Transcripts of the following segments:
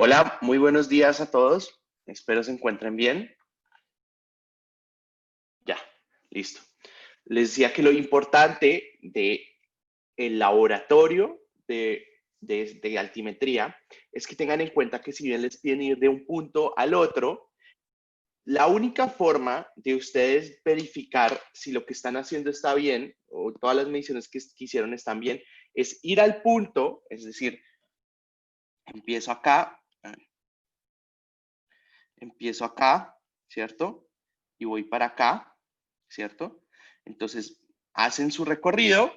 Hola, muy buenos días a todos. Espero se encuentren bien. Ya, listo. Les decía que lo importante de el laboratorio de altimetría es que tengan en cuenta que si bien les piden ir de un punto al otro, la única forma de ustedes verificar si lo que están haciendo está bien o todas las mediciones que hicieron están bien es ir al punto, es decir, empiezo acá, ¿cierto? Y voy para acá, ¿cierto? Entonces, hacen su recorrido.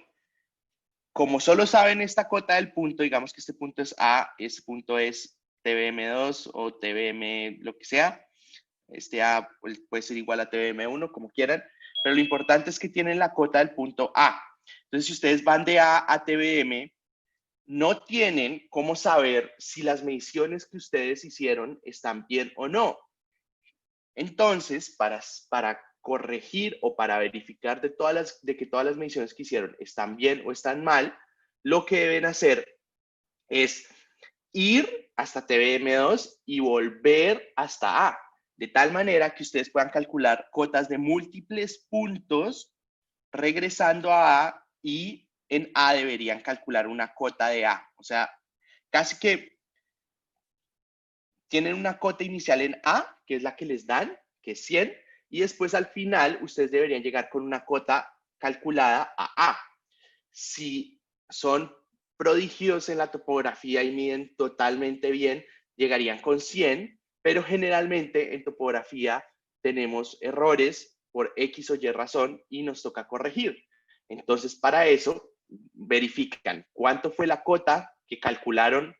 Como solo saben esta cota del punto, digamos que este punto es A, este punto es TBM2 o TBM lo que sea. Este A puede ser igual a TBM1, como quieran, pero lo importante es que tienen la cota del punto A. Entonces, si ustedes van de A a TBM, no tienen cómo saber si las mediciones que ustedes hicieron están bien o no. Entonces, para corregir o para verificar de que todas las mediciones que hicieron están bien o están mal, lo que deben hacer es ir hasta TBM2 y volver hasta A, de tal manera que ustedes puedan calcular cotas de múltiples puntos regresando a A, y en A deberían calcular una cota de A. O sea, casi que tienen una cota inicial en A, que es la que les dan, que es 100, y después al final ustedes deberían llegar con una cota calculada a A. Si son prodigios en la topografía y miden totalmente bien, llegarían con 100, pero generalmente en topografía tenemos errores por X o Y razón y nos toca corregir. Entonces, para eso, verifican cuánto fue la cota que calcularon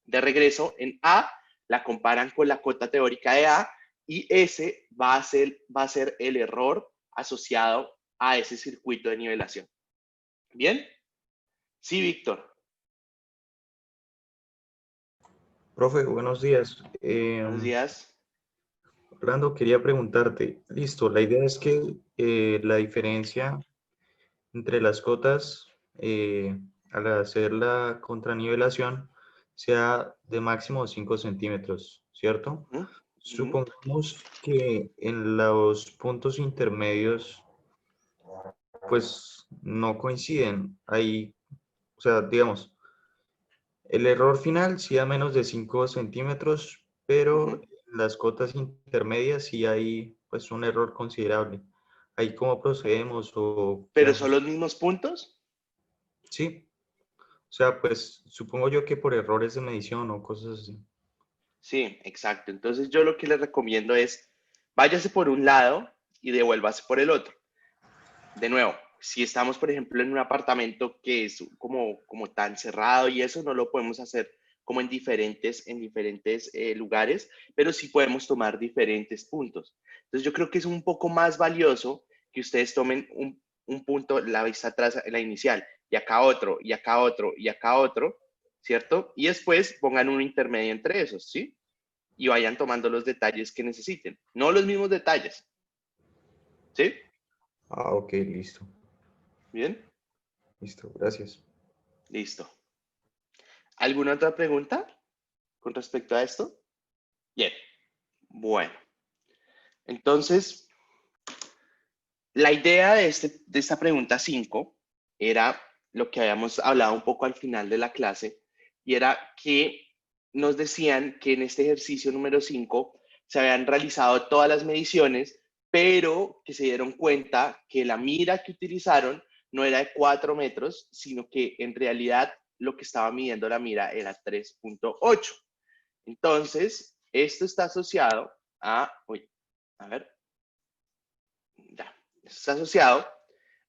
de regreso en A, la comparan con la cota teórica de A y ese va a ser el error asociado a ese circuito de nivelación. ¿Bien? Sí, Víctor. Profe, buenos días. Buenos días. Orlando, quería preguntarte, listo, la idea es que la diferencia entre las cotas al hacer la contranivelación sea de máximo 5 centímetros, ¿cierto? Uh -huh. Uh -huh. Supongamos que en los puntos intermedios pues no coinciden. Ahí, o sea, digamos, el error final sí a menos de 5 centímetros, Uh pero -huh. en las cotas intermedias sí hay pues un error considerable. Ahí cómo procedemos o qué ¿Pero son los ajustes. mismos puntos? Sí, o sea, pues supongo yo que por errores de medición o cosas así. Sí, exacto. Entonces yo lo que les recomiendo es váyase por un lado y devuélvase por el otro. De nuevo, si estamos, por ejemplo, en un apartamento que es como tan cerrado y eso, no lo podemos hacer como en diferentes lugares, pero sí podemos tomar diferentes puntos. Entonces yo creo que es un poco más valioso que ustedes tomen un punto, la vista atrás, la inicial, y acá otro, y acá otro, y acá otro, ¿cierto? Y después pongan un intermedio entre esos, ¿sí? Y vayan tomando los detalles que necesiten. No los mismos detalles, ¿sí? Ah, ok, listo. ¿Bien? Listo, gracias. Listo. ¿Alguna otra pregunta con respecto a esto? Bien, bueno. Entonces, la idea de esta pregunta 5 era lo que habíamos hablado un poco al final de la clase, y era que nos decían que en este ejercicio número 5 se habían realizado todas las mediciones, pero que se dieron cuenta que la mira que utilizaron no era de 4 metros, sino que en realidad lo que estaba midiendo la mira era 3.8. Entonces, esto está asociado a ver, ya, esto está asociado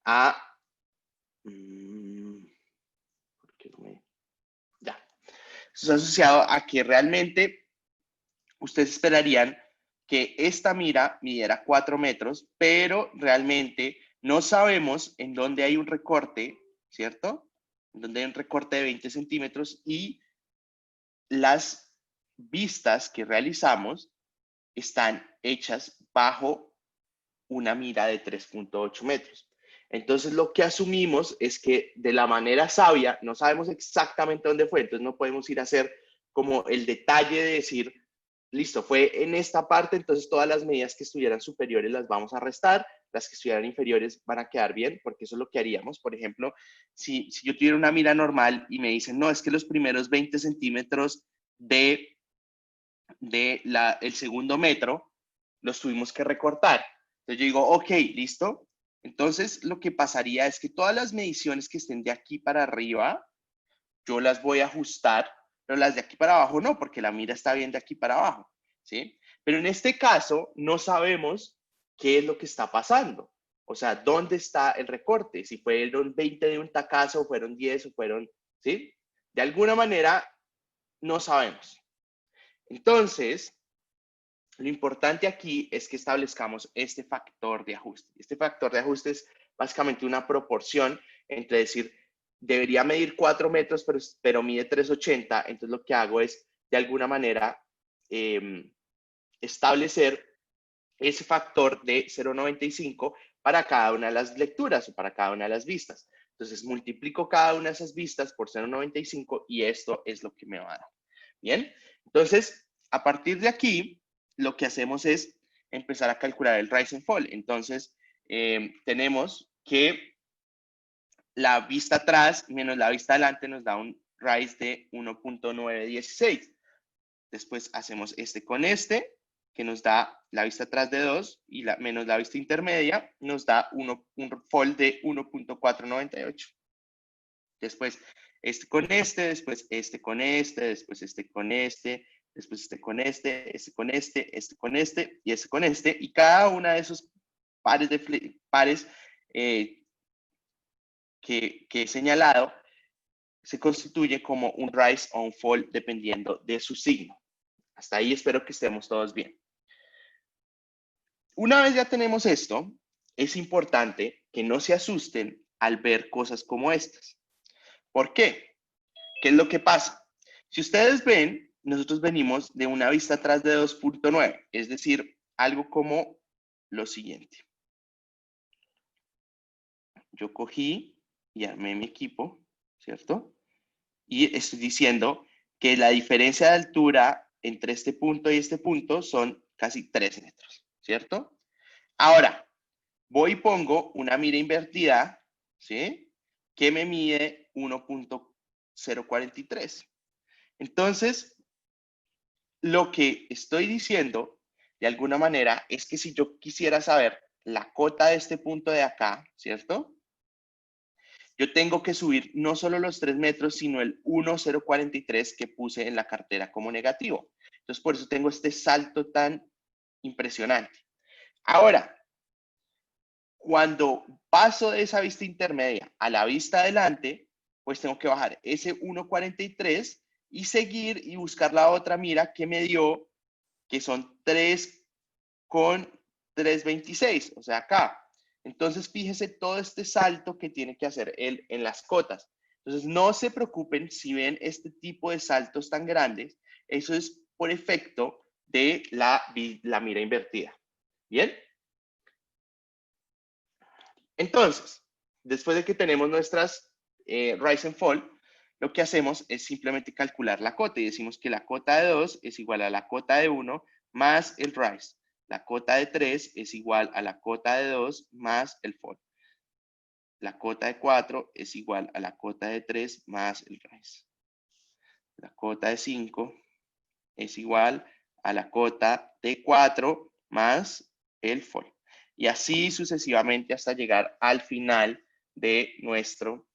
a, ¿por qué no me, ya, esto está asociado a que realmente ustedes esperarían que esta mira midiera 4 metros, pero realmente no sabemos en dónde hay un recorte, ¿cierto? En donde hay un recorte de 20 centímetros y las vistas que realizamos están hechas bajo una mira de 3.8 metros. Entonces lo que asumimos es que de la manera sabia, no sabemos exactamente dónde fue, entonces no podemos ir a hacer como el detalle de decir, listo, fue en esta parte, entonces todas las medidas que estuvieran superiores las vamos a restar, las que estuvieran inferiores van a quedar bien, porque eso es lo que haríamos. Por ejemplo, si yo tuviera una mira normal y me dicen, no, es que los primeros 20 centímetros el segundo metro los tuvimos que recortar. Entonces yo digo, ok, listo. Entonces lo que pasaría es que todas las mediciones que estén de aquí para arriba, yo las voy a ajustar, pero las de aquí para abajo no, porque la mira está bien de aquí para abajo, ¿sí? Pero en este caso no sabemos qué es lo que está pasando. O sea, ¿dónde está el recorte? Si fueron 20 de un tacazo, fueron 10 o fueron, ¿sí? De alguna manera no sabemos. Entonces, lo importante aquí es que establezcamos este factor de ajuste. Este factor de ajuste es básicamente una proporción entre decir, debería medir 4 metros, pero mide 3,80. Entonces lo que hago es, de alguna manera, establecer ese factor de 0,95 para cada una de las lecturas o para cada una de las vistas. Entonces multiplico cada una de esas vistas por 0,95 y esto es lo que me va a dar. Bien, entonces a partir de aquí lo que hacemos es empezar a calcular el rise and fall. Entonces tenemos que la vista atrás menos la vista adelante nos da un rise de 1.916. Después hacemos este con este, que nos da la vista atrás de 2 y menos la vista intermedia, nos da un fall de 1.498. Después este con este, después este con este, después este con este, después este con este, este con este, este con este y este con este. Y cada una de esos pares que he señalado se constituye como un rise o un fall dependiendo de su signo. Hasta ahí espero que estemos todos bien. Una vez ya tenemos esto, es importante que no se asusten al ver cosas como estas. ¿Por qué? ¿Qué es lo que pasa? Si ustedes ven, nosotros venimos de una vista atrás de 2.9, es decir, algo como lo siguiente. Yo cogí y armé mi equipo, ¿cierto? Y estoy diciendo que la diferencia de altura entre este punto y este punto son casi 3 metros, ¿cierto? Ahora, voy y pongo una mira invertida, ¿sí? Que me mide 1.043. Entonces, lo que estoy diciendo, de alguna manera, es que si yo quisiera saber la cota de este punto de acá, ¿cierto? Yo tengo que subir no solo los 3 metros, sino el 1.043 que puse en la cartera como negativo. Entonces, por eso tengo este salto tan impresionante. Ahora, cuando paso de esa vista intermedia a la vista adelante, pues tengo que bajar ese 1.43 y seguir y buscar la otra mira que me dio, que son 3,326, o sea, acá. Entonces, fíjese todo este salto que tiene que hacer él en las cotas. Entonces, no se preocupen si ven este tipo de saltos tan grandes. Eso es por efecto de la mira invertida. ¿Bien? Entonces, después de que tenemos nuestras rise and fall, lo que hacemos es simplemente calcular la cota y decimos que la cota de 2 es igual a la cota de 1 más el rise. La cota de 3 es igual a la cota de 2 más el fall. La cota de 4 es igual a la cota de 3 más el rise. La cota de 5 es igual a la cota de 4 más el fall. Y así sucesivamente hasta llegar al final de nuestro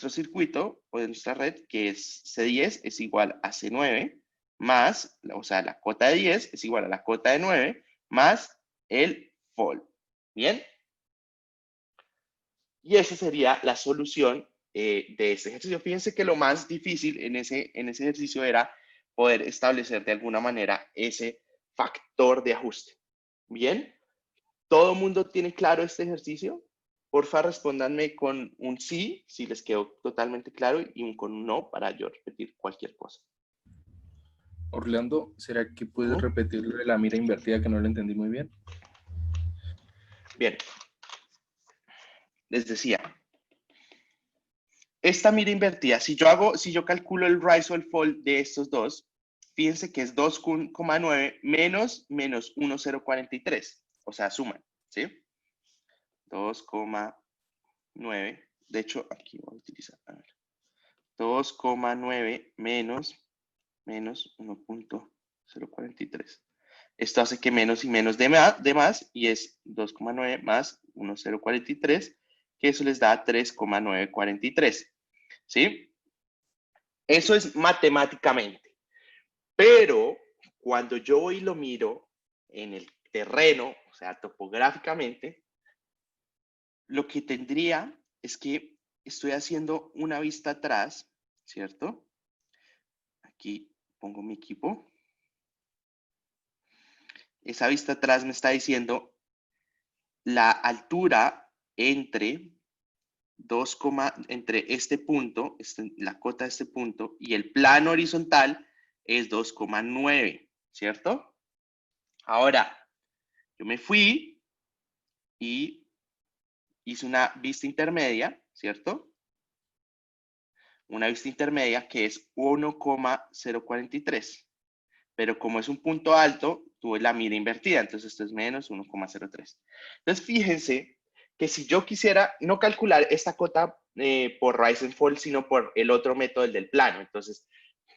circuito o de nuestra red, que es C10 es igual a C9 más, o sea, la cota de 10 es igual a la cota de 9 más el fall. ¿Bien? Y esa sería la solución de este ejercicio. Fíjense que lo más difícil en ese ejercicio era poder establecer de alguna manera ese factor de ajuste. ¿Bien? ¿Todo el mundo tiene claro este ejercicio? Porfa, respóndanme con un sí, si les quedó totalmente claro, y con un no para yo repetir cualquier cosa. Orlando, ¿será que puedes repetirlo de la mira invertida que no lo entendí muy bien? Bien. Les decía, esta mira invertida, si yo calculo el rise o el fall de estos dos, fíjense que es 2,9 menos 1,043. O sea, suman, ¿sí? 2,9. De hecho, aquí voy a utilizar, a ver, 2,9 menos 1,043. Esto hace que menos y menos de más y es 2,9 más 1,043, que eso les da 3,943. ¿Sí? Eso es matemáticamente. Pero cuando yo voy y lo miro en el terreno, o sea, topográficamente, lo que tendría es que estoy haciendo una vista atrás, ¿cierto? Aquí pongo mi equipo. Esa vista atrás me está diciendo la altura entre entre este punto, la cota de este punto, y el plano horizontal es 2,9, ¿cierto? Ahora, yo me fui y hice una vista intermedia, ¿cierto? Una vista intermedia que es 1,043. Pero como es un punto alto, tuve la mira invertida, entonces esto es menos 1,03. Entonces, fíjense que si yo quisiera no calcular esta cota por rise and fall, sino por el otro método, el del plano. Entonces,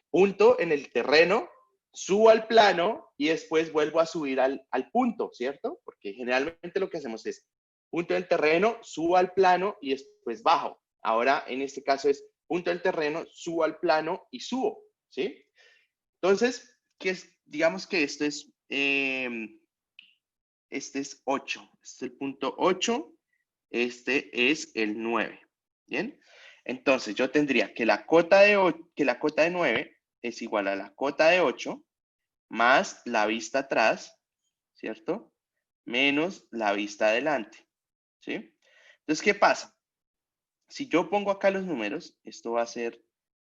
punto en el terreno, subo al plano y después vuelvo a subir al punto, ¿cierto? Porque generalmente lo que hacemos es punto del terreno, subo al plano y después bajo. Ahora, en este caso es punto del terreno, subo al plano y subo, ¿sí? Entonces, digamos que este es 8. Este es el punto 8. Este es el 9. ¿Bien? Entonces, yo tendría que la cota de 9 es igual a la cota de 8 más la vista atrás, ¿cierto? Menos la vista adelante, ¿sí? Entonces, ¿qué pasa? Si yo pongo acá los números, esto va a ser,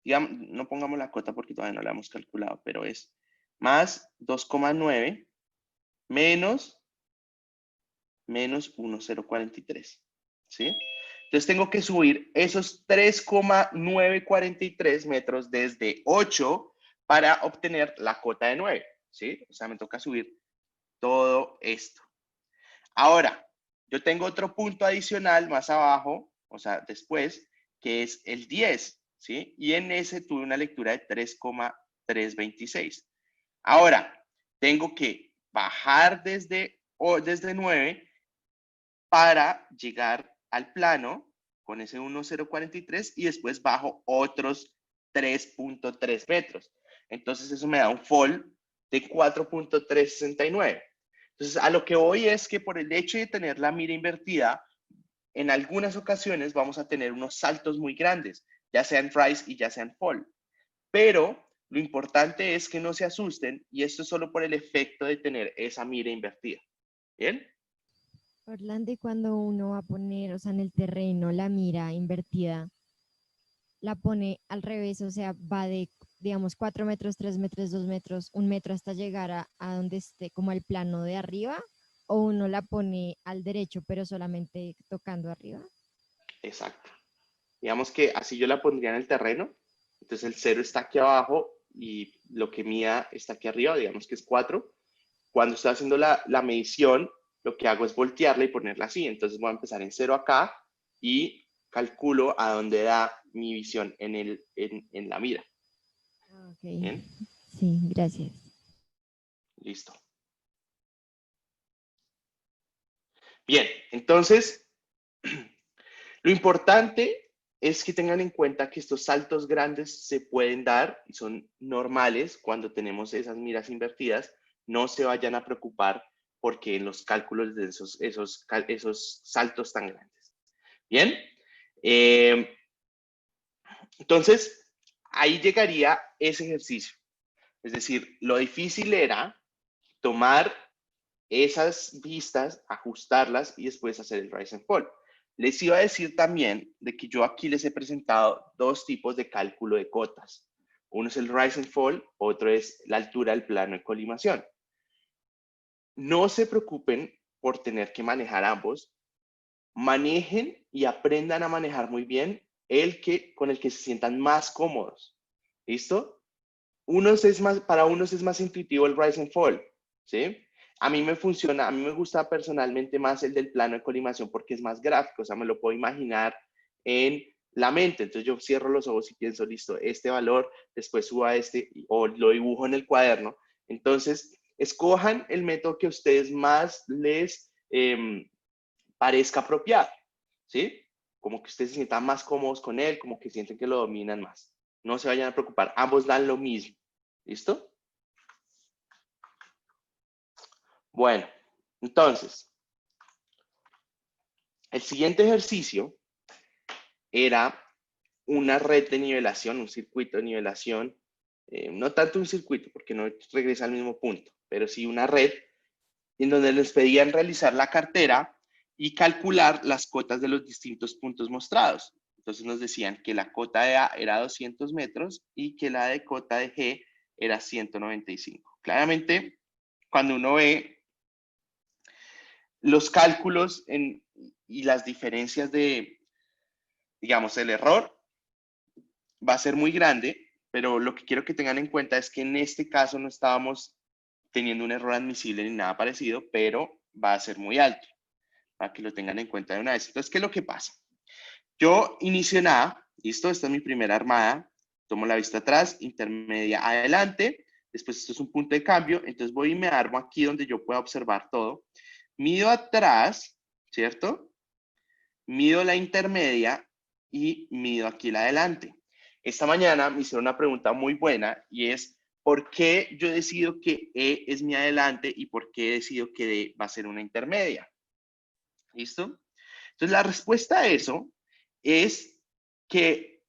digamos, no pongamos la cota porque todavía no la hemos calculado, pero es más 2,9 menos 1,043, ¿sí? Entonces tengo que subir esos 3,943 metros desde 8 para obtener la cota de 9, ¿sí? O sea, me toca subir todo esto. Ahora, yo tengo otro punto adicional más abajo, o sea, después, que es el 10, ¿sí? Y en ese tuve una lectura de 3,326. Ahora, tengo que bajar desde 9 para llegar al plano con ese 1,043 y después bajo otros 3,3 metros. Entonces eso me da un fall de 4,369. Entonces a lo que voy es que por el hecho de tener la mira invertida, en algunas ocasiones vamos a tener unos saltos muy grandes, ya sean rise y ya sean fall. Pero lo importante es que no se asusten y esto es solo por el efecto de tener esa mira invertida. ¿Bien? Orlando, y cuando uno va a poner, o sea, en el terreno, la mira invertida, la pone al revés, o sea, va de, digamos, 4 metros, 3 metros, 2 metros, 1 metro hasta llegar a donde esté, como al plano de arriba, o uno la pone al derecho, pero solamente tocando arriba. Exacto. Digamos que así yo la pondría en el terreno. Entonces el 0 está aquí abajo y lo que mida está aquí arriba, digamos que es 4. Cuando estoy haciendo la medición, lo que hago es voltearla y ponerla así. Entonces voy a empezar en 0 acá y calculo a dónde da mi visión en la mira. Ok. ¿Bien? Sí, gracias. Listo. Bien, entonces, lo importante es que tengan en cuenta que estos saltos grandes se pueden dar y son normales cuando tenemos esas miras invertidas. No se vayan a preocupar porque en los cálculos de esos saltos tan grandes. Bien, entonces ahí llegaría ese ejercicio. Es decir, lo difícil era tomar esas vistas, ajustarlas y después hacer el rise and fall. Les iba a decir también de que yo aquí les he presentado dos tipos de cálculo de cotas. Uno es el rise and fall, otro es la altura del plano de colimación. No se preocupen por tener que manejar ambos. Manejen y aprendan a manejar muy bien con el que se sientan más cómodos. ¿Listo? Para unos es más intuitivo el rise and fall, ¿sí? A mí me gusta personalmente más el del plano de colimación porque es más gráfico, o sea, me lo puedo imaginar en la mente. Entonces yo cierro los ojos y pienso, listo, este valor, después subo a este o lo dibujo en el cuaderno. Entonces, escojan el método que a ustedes más les parezca apropiado, ¿sí? Como que ustedes se sientan más cómodos con él, como que sienten que lo dominan más. No se vayan a preocupar, ambos dan lo mismo. ¿Listo? Bueno, entonces, el siguiente ejercicio era una red de nivelación, un circuito de nivelación, no tanto un circuito porque no regresa al mismo punto, pero sí una red en donde les pedían realizar la cartera y calcular las cotas de los distintos puntos mostrados. Entonces nos decían que la cota de A era 200 metros y que la de cota de G era 195. Claramente, cuando uno ve los cálculos y las diferencias de, digamos, el error, va a ser muy grande, pero lo que quiero que tengan en cuenta es que en este caso no estábamos teniendo un error admisible ni nada parecido, pero va a ser muy alto, para que lo tengan en cuenta de una vez. Entonces, ¿qué es lo que pasa? Yo inicio en A, listo, esta es mi primera armada, tomo la vista atrás, intermedia adelante, después esto es un punto de cambio, entonces voy y me armo aquí donde yo pueda observar todo, mido atrás, ¿cierto? Mido la intermedia y mido aquí la adelante. Esta mañana me hicieron una pregunta muy buena y es, ¿por qué yo decido que E es mi adelante y por qué decido que D va a ser una intermedia? ¿Listo? Entonces, la respuesta a eso es que,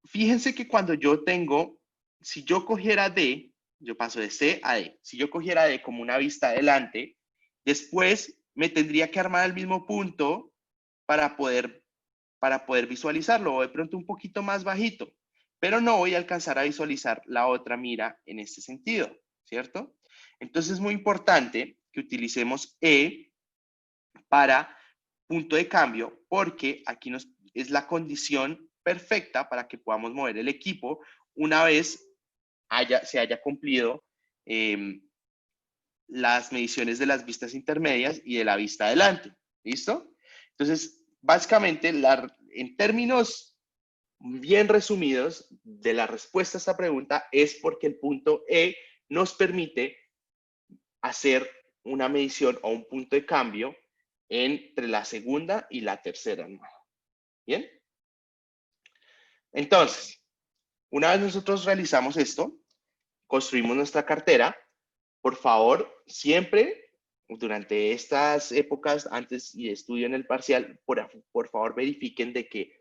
fíjense que cuando yo tengo, si yo cogiera D, yo paso de C a D. Si yo cogiera D como una vista adelante, después me tendría que armar al mismo punto para poder visualizarlo, o de pronto un poquito más bajito, pero no voy a alcanzar a visualizar la otra mira en este sentido, ¿cierto? Entonces es muy importante que utilicemos E para punto de cambio, porque aquí es la condición perfecta para que podamos mover el equipo una vez se haya cumplido las mediciones de las vistas intermedias y de la vista adelante. ¿Listo? Entonces, básicamente, en términos bien resumidos de la respuesta a esta pregunta es porque el punto E nos permite hacer una medición o un punto de cambio entre la segunda y la tercera armada. ¿Bien? Entonces, una vez nosotros realizamos esto, construimos nuestra cartera, por favor, siempre durante estas épocas antes y de estudio en el parcial, por favor verifiquen de que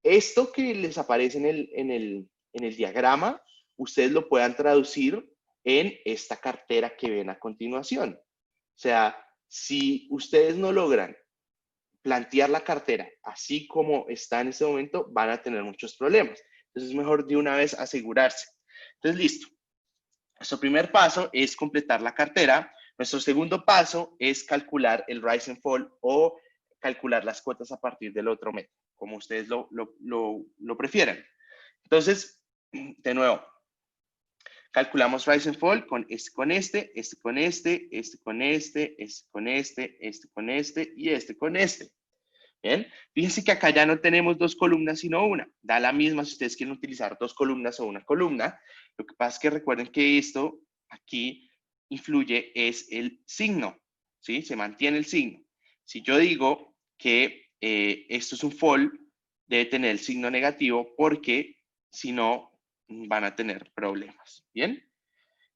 esto que les aparece en el diagrama, ustedes lo puedan traducir en esta cartera que ven a continuación. O sea, si ustedes no logran plantear la cartera así como está en este momento, van a tener muchos problemas. Entonces es mejor de una vez asegurarse. Entonces, listo. Nuestro primer paso es completar la cartera. Nuestro segundo paso es calcular el rise and fall o calcular las cuotas a partir del otro método, como ustedes lo prefieran. Entonces, de nuevo, calculamos rise and fall con este con este, este con este, este con este, este con este, este con este y este con este. Bien, fíjense que acá ya no tenemos dos columnas sino una. Da la misma si ustedes quieren utilizar dos columnas o una columna. Lo que pasa es que recuerden que esto aquí influye es el signo, ¿sí? Se mantiene el signo. Si yo digo que esto es un fall, debe tener el signo negativo porque si no van a tener problemas. Bien,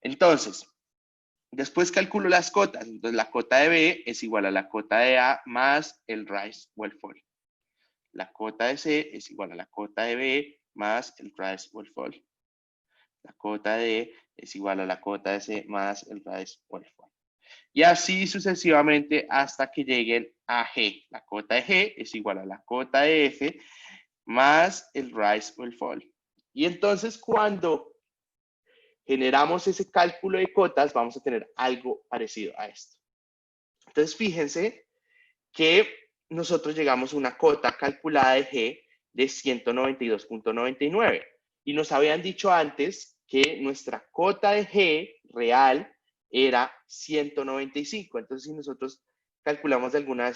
entonces, después calculo las cotas. Entonces, la cota de B es igual a la cota de A más el rise o el fall. La cota de C es igual a la cota de B más el rise o el fall. La cota de D es igual a la cota de C más el rise o el fall. Y así sucesivamente hasta que lleguen a G. La cota de G es igual a la cota de F más el rise o el fall. Y entonces cuando generamos ese cálculo de cotas, vamos a tener algo parecido a esto. Entonces, fíjense que nosotros llegamos a una cota calculada de G de 192.99. Y nos habían dicho antes que nuestra cota de G real era 195. Entonces, si nosotros calculamos de alguna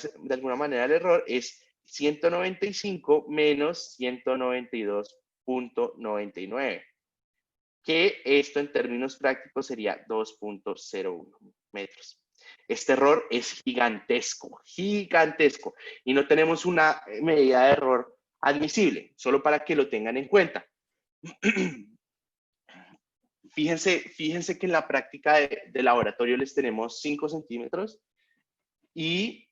manera el error, es 195 menos 192.99, que esto en términos prácticos sería 2.01 metros. Este error es gigantesco, gigantesco, y no tenemos una medida de error admisible, solo para que lo tengan en cuenta. Fíjense que en la práctica de laboratorio les tenemos 5 centímetros y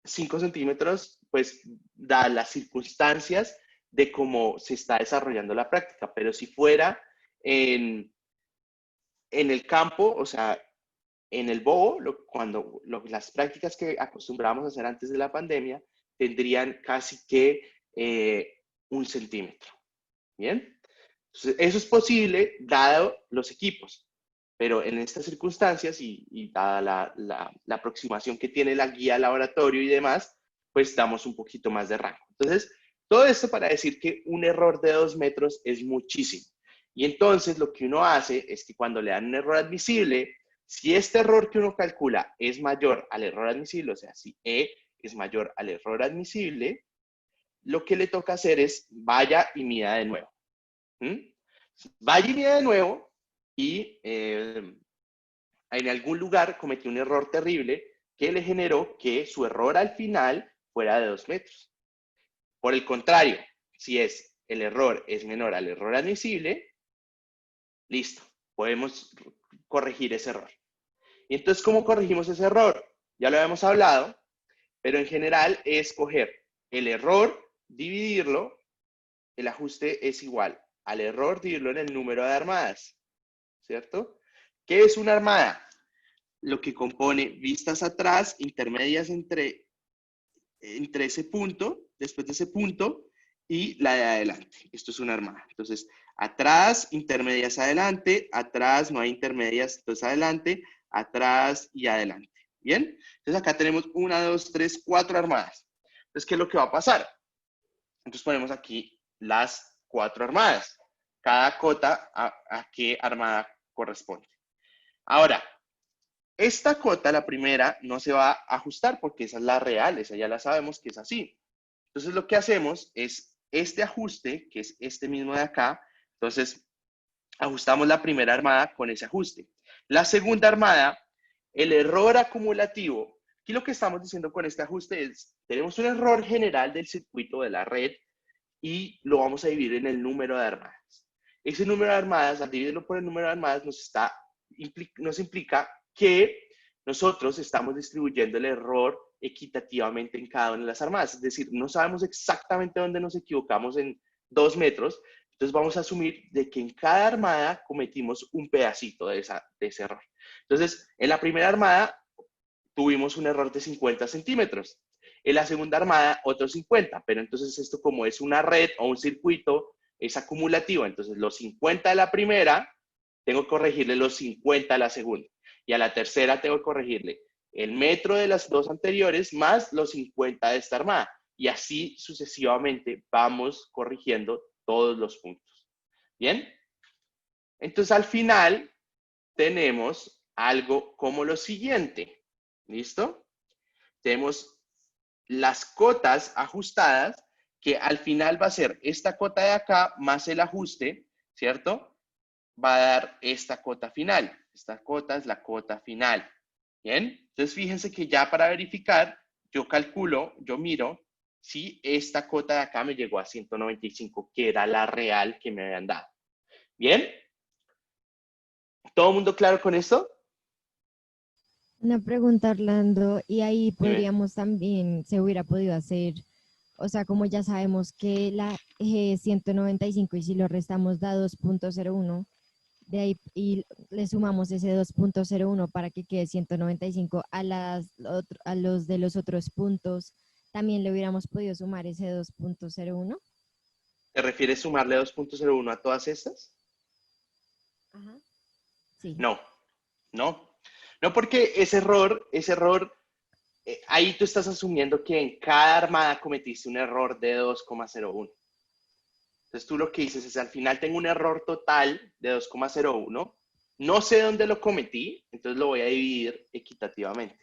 5 centímetros, pues, da las circunstancias de cómo se está desarrollando la práctica, pero si fuera en el campo, o sea, en el bobo, las prácticas que acostumbrábamos a hacer antes de la pandemia, tendrían casi que 1 centímetro. ¿Bien? Entonces, eso es posible dado los equipos, pero en estas circunstancias y dada la aproximación que tiene la guía laboratorio y demás, pues damos un poquito más de rango. Entonces, todo esto para decir que un error de 2 metros es muchísimo. Y entonces lo que uno hace es que cuando le dan un error admisible, si este error que uno calcula es mayor al error admisible, o sea, si E es mayor al error admisible, lo que le toca hacer es vaya y mida de nuevo. Vaya y mida de nuevo y en algún lugar cometió un error terrible que le generó que su error al final fuera de 2 metros. Por el contrario, si el error es menor al error admisible, listo, podemos corregir ese error. Y entonces, ¿cómo corregimos ese error? Ya lo habíamos hablado, pero en general es coger el error, dividirlo, el ajuste es igual al error, dividirlo en el número de armadas, ¿cierto? ¿Qué es una armada? Lo que compone vistas atrás, intermedias entre ese punto, después de ese punto, y la de adelante. Esto es una armada. Entonces, atrás, intermedias, adelante, atrás, no hay intermedias, entonces adelante, atrás y adelante. ¿Bien? Entonces acá tenemos 1, 2, 3, 4 armadas. Entonces, ¿qué es lo que va a pasar? Entonces ponemos aquí las 4 armadas. Cada cota a qué armada corresponde. Ahora, esta cota, la primera, no se va a ajustar porque esa es la real, esa ya la sabemos que es así. Entonces lo que hacemos es este ajuste, que es este mismo de acá. Entonces ajustamos la primera armada con ese ajuste. La segunda armada, el error acumulativo. Aquí lo que estamos diciendo con este ajuste es, tenemos un error general del circuito de la red y lo vamos a dividir en el número de armadas. Ese número de armadas, al dividirlo por el número de armadas, nos implica que nosotros estamos distribuyendo el error equitativamente en cada una de las armadas. Es decir, no sabemos exactamente dónde nos equivocamos en 2 metros, entonces vamos a asumir de que en cada armada cometimos un pedacito de ese error. Entonces, en la primera armada tuvimos un error de 50 centímetros. En la segunda armada, otros 50, pero entonces esto como es una red o un circuito, es acumulativo. Entonces los 50 de la primera, tengo que corregirle los 50 a la segunda. Y a la tercera tengo que corregirle el metro de las dos anteriores más los 50 de esta armada. Y así sucesivamente vamos corrigiendo todos los puntos. ¿Bien? Entonces al final tenemos algo como lo siguiente. ¿Listo? Tenemos las cotas ajustadas, que al final va a ser esta cota de acá más el ajuste, ¿cierto? Va a dar esta cota final. Esta cota es la cota final. ¿Bien? Entonces, fíjense que ya para verificar, yo calculo, yo miro si esta cota de acá me llegó a 195, que era la real que me habían dado. ¿Bien? ¿Todo el mundo claro con esto? Una pregunta, Orlando, y ahí Dime. podríamos también, se hubiera podido hacer, o sea, como ya sabemos que la G es 195 y si lo restamos da 2.01, de ahí y le sumamos ese 2.01 para que quede 195 a los de los otros puntos, también le hubiéramos podido sumar ese 2.01. ¿Te refieres sumarle 2.01 a todas estas? Ajá. Sí. No, no. No, porque ese error ahí tú estás asumiendo que en cada armada cometiste un error de 2,01. Entonces tú lo que dices es, al final tengo un error total de 2,01. No sé dónde lo cometí, entonces lo voy a dividir equitativamente.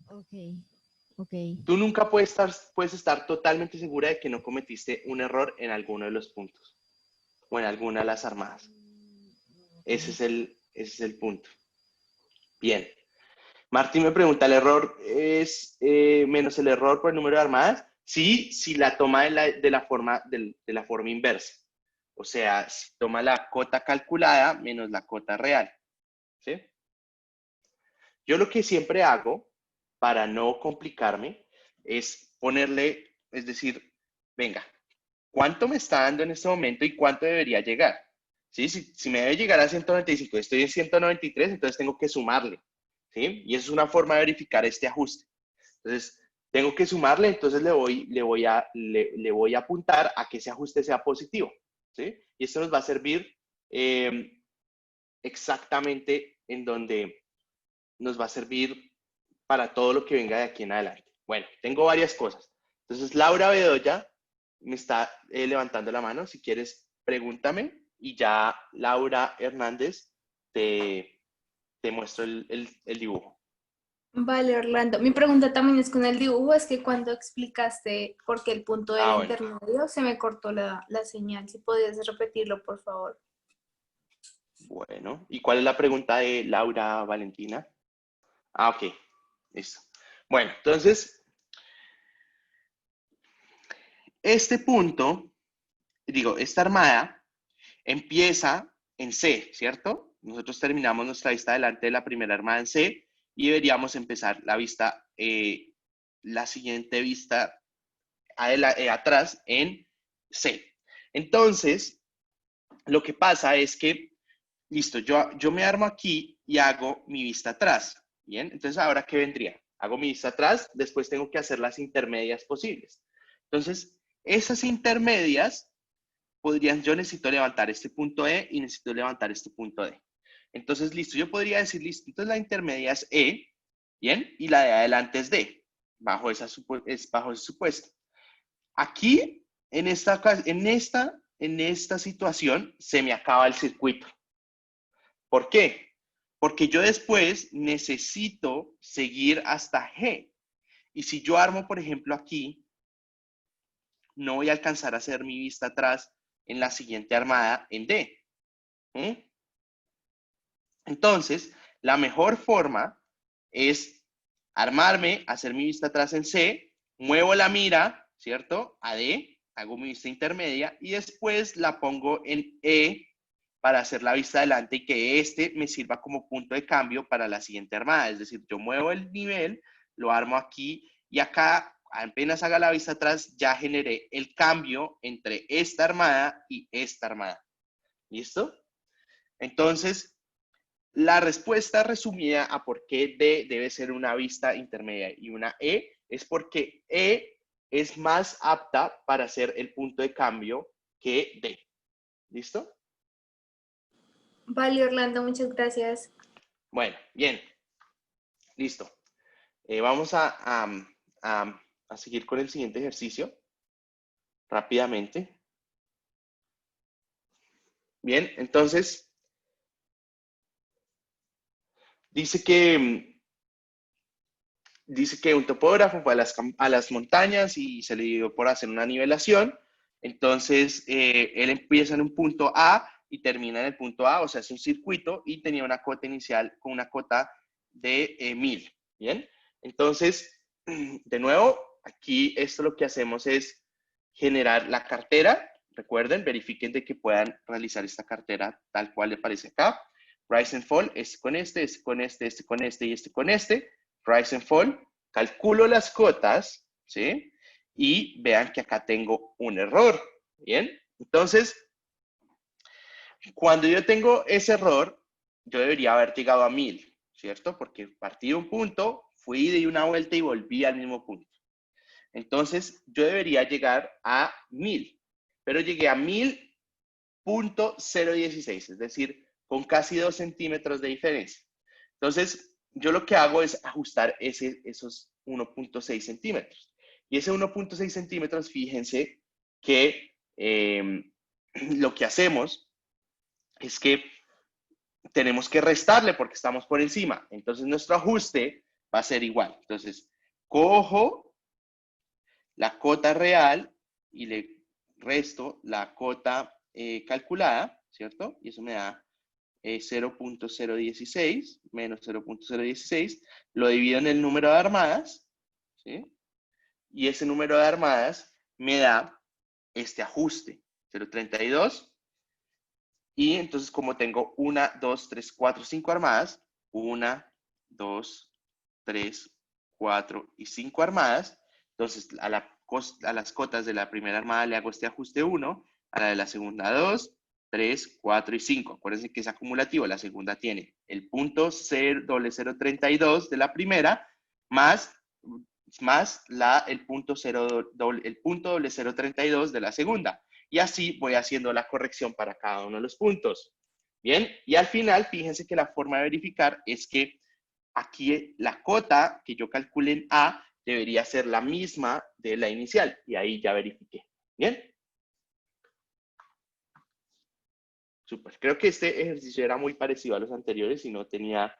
Ok, ok. Tú nunca puedes estar totalmente segura de que no cometiste un error en alguno de los puntos o en alguna de las armadas. Ese es el punto. Bien. Martín me pregunta, ¿el error es menos el error por el número de armadas? Sí, si la toma de la forma inversa. O sea, si toma la cota calculada menos la cota real. ¿Sí? Yo lo que siempre hago, para no complicarme, es ponerle, es decir, venga, ¿cuánto me está dando en este momento y cuánto debería llegar? ¿Sí? Si me debe llegar a 195, estoy en 193, entonces tengo que sumarle. ¿Sí? Y eso es una forma de verificar este ajuste. Entonces, tengo que sumarle, entonces le voy a apuntar a que ese ajuste sea positivo. ¿Sí? Y esto nos va a servir exactamente en donde nos va a servir para todo lo que venga de aquí en adelante. Bueno, tengo varias cosas. Entonces, Laura Bedoya me está levantando la mano. Si quieres, pregúntame y ya Laura Hernández te muestro el dibujo. Vale, Orlando. Mi pregunta también es con el dibujo, es que cuando explicaste por qué el punto era Bueno. intermedio, se me cortó la señal. Si podías repetirlo, por favor. Bueno, ¿y cuál es la pregunta de Laura Valentina? Ah, ok, listo. Bueno, entonces, este punto, esta armada empieza en C, ¿cierto? Nosotros terminamos nuestra vista delante de la primera armada en C y deberíamos empezar la siguiente vista atrás en C. Entonces, lo que pasa es que, listo, yo me armo aquí y hago mi vista atrás, ¿bien? Entonces, ¿ahora qué vendría? Hago mi vista atrás, después tengo que hacer las intermedias posibles. Entonces, esas intermedias yo necesito levantar este punto E y necesito levantar este punto D. Entonces, listo, yo podría decir, listo, entonces la intermedia es E, ¿bien? Y la de adelante es D, bajo ese supuesto. Aquí, en esta situación, se me acaba el circuito. ¿Por qué? Porque yo después necesito seguir hasta G. Y si yo armo, por ejemplo, aquí, no voy a alcanzar a hacer mi vista atrás en la siguiente armada en D. Entonces, la mejor forma es armarme, hacer mi vista atrás en C, muevo la mira, ¿cierto? A D, hago mi vista intermedia y después la pongo en E para hacer la vista adelante y que este me sirva como punto de cambio para la siguiente armada. Es decir, yo muevo el nivel, lo armo aquí y acá, apenas haga la vista atrás, ya generé el cambio entre esta armada y esta armada. ¿Listo? Entonces, la respuesta resumida a por qué D debe ser una vista intermedia y una E es porque E es más apta para ser el punto de cambio que D. ¿Listo? Vale, Orlando, muchas gracias. Bueno, bien. Listo. Vamos a seguir con el siguiente ejercicio rápidamente. Bien, entonces, dice que un topógrafo fue a las montañas y se le dio por hacer una nivelación. Entonces, él empieza en un punto A y termina en el punto A, o sea, es un circuito y tenía una cota inicial con una cota de 1000. Bien, entonces, de nuevo, aquí esto lo que hacemos es generar la cartera. Recuerden, verifiquen de que puedan realizar esta cartera tal cual le aparece acá. Rise and Fall, este con este, este con este, este con este y este con este. Rise and Fall, calculo las cotas, ¿sí? Y vean que acá tengo un error, ¿bien? Entonces, cuando yo tengo ese error, yo debería haber llegado a 1000, ¿cierto? Porque partí de un punto, fui, di una vuelta y volví al mismo punto. Entonces, yo debería llegar a 1000, pero llegué a 1000.016, es decir, con casi 2 centímetros de diferencia. Entonces, yo lo que hago es ajustar esos 1.6 centímetros. Y ese 1.6 centímetros, fíjense que lo que hacemos es que tenemos que restarle porque estamos por encima. Entonces, nuestro ajuste va a ser igual. Entonces, cojo la cota real y le resto la cota calculada, ¿cierto? Y eso me da 0.016 menos 0.016. Lo divido en el número de armadas, ¿sí? Y ese número de armadas me da este ajuste, 0.32. Y entonces, como tengo 1, 2, 3, 4, 5 armadas, 1, 2, 3, 4 y 5 armadas, entonces a las cotas de la primera armada le hago este ajuste 1, a la de la segunda 2, 3, 4 y 5. Acuérdense que es acumulativo, la segunda tiene el punto 0.032 de la primera más el punto 0.032 de la segunda. Y así voy haciendo la corrección para cada uno de los puntos. Bien, y al final, fíjense que la forma de verificar es que aquí la cota que yo calculé en A debería ser la misma de la inicial. Y ahí ya verifiqué. Bien. Súper. Creo que este ejercicio era muy parecido a los anteriores y no tenía...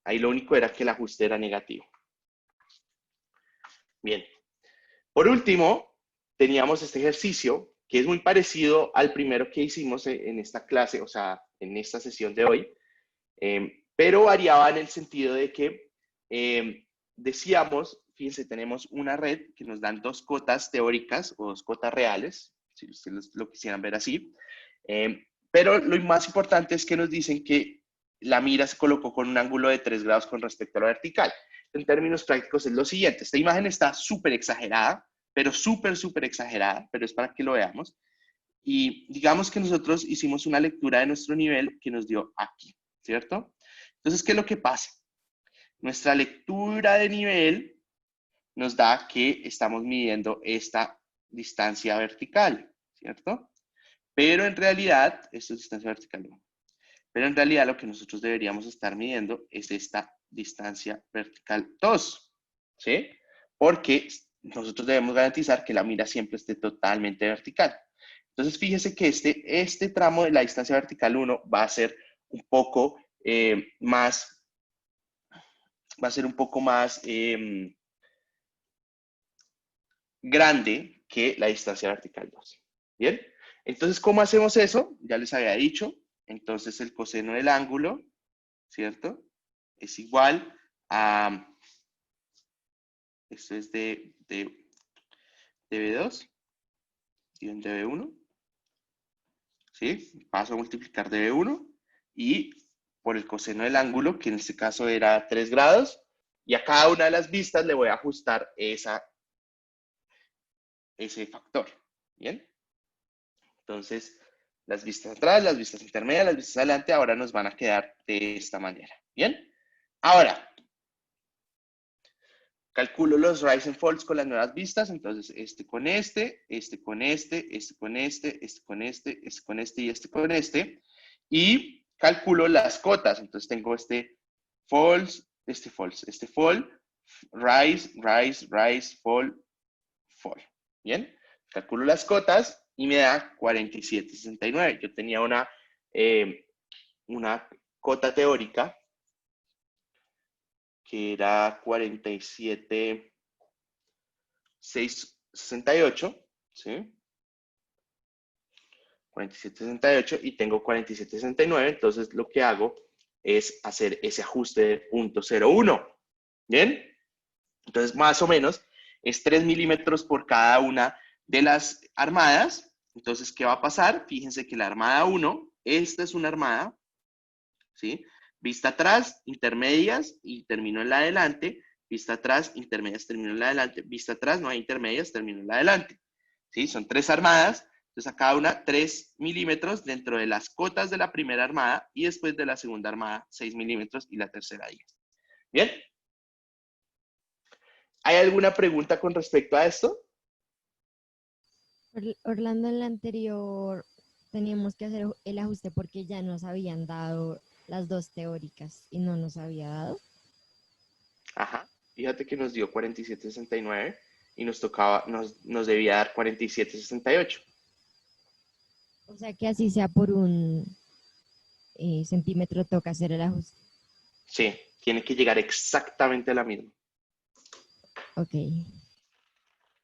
Ahí lo único era que el ajuste era negativo. Bien. Por último, teníamos este ejercicio que es muy parecido al primero que hicimos en esta clase, o sea, en esta sesión de hoy, pero variaba en el sentido de que decíamos, fíjense, tenemos una red que nos dan 2 cotas teóricas o 2 cotas reales, si ustedes lo quisieran ver así, pero lo más importante es que nos dicen que la mira se colocó con un ángulo de 3 grados con respecto a la vertical. En términos prácticos es lo siguiente, esta imagen está súper exagerada, pero súper exagerada, pero es para que lo veamos. Y digamos que nosotros hicimos una lectura de nuestro nivel que nos dio aquí, ¿cierto? Entonces, ¿qué es lo que pasa? Nuestra lectura de nivel nos da que estamos midiendo esta distancia vertical, ¿cierto? Pero en realidad, esto es distancia vertical, no. Pero en realidad lo que nosotros deberíamos estar midiendo es esta distancia vertical 2, ¿sí? Porque nosotros debemos garantizar que la mira siempre esté totalmente vertical. Entonces, fíjese que este tramo de la distancia vertical 1 va a ser un poco más grande que la distancia vertical 2. ¿Bien? Entonces, ¿cómo hacemos eso? Ya les había dicho. Entonces, el coseno del ángulo, ¿cierto? Es igual a... Esto es de dB2 y en dB1. ¿Sí? Paso a multiplicar dB1 y por el coseno del ángulo, que en este caso era 3 grados, y a cada una de las vistas le voy a ajustar ese factor. ¿Bien? Entonces, las vistas atrás, las vistas intermedias, las vistas adelante, ahora nos van a quedar de esta manera. ¿Bien? Ahora, calculo los rise and falls con las nuevas vistas, entonces este con este, este con este, este con este, este con este, este con este y este con este, y calculo las cotas, entonces tengo este falls, este fall, rise, rise, rise, fall, fall. Bien, calculo las cotas y me da 47.69. Yo tenía una cota teórica que era 47.668, ¿sí? 47.68 y tengo 47.69, entonces lo que hago es hacer ese ajuste de 0.01, ¿bien? Entonces, más o menos, es 3 milímetros por cada una de las armadas. Entonces, ¿qué va a pasar? Fíjense que la armada 1, esta es una armada, ¿sí? Vista atrás, intermedias y termino en la adelante. Vista atrás, intermedias, termino en la adelante. Vista atrás, no hay intermedias, termino en la adelante. ¿Sí? Son 3 armadas. Entonces, a cada una 3 milímetros dentro de las cotas de la primera armada y después de la segunda armada 6 milímetros y la tercera 10. ¿Bien? ¿Hay alguna pregunta con respecto a esto? Orlando, en la anterior teníamos que hacer el ajuste porque ya nos habían dado las dos teóricas y no nos había dado. Ajá. Fíjate que nos dio 47.69 y nos tocaba, nos debía dar 47.68. O sea que así sea por un centímetro toca hacer el ajuste. Sí, tiene que llegar exactamente a la misma. Ok.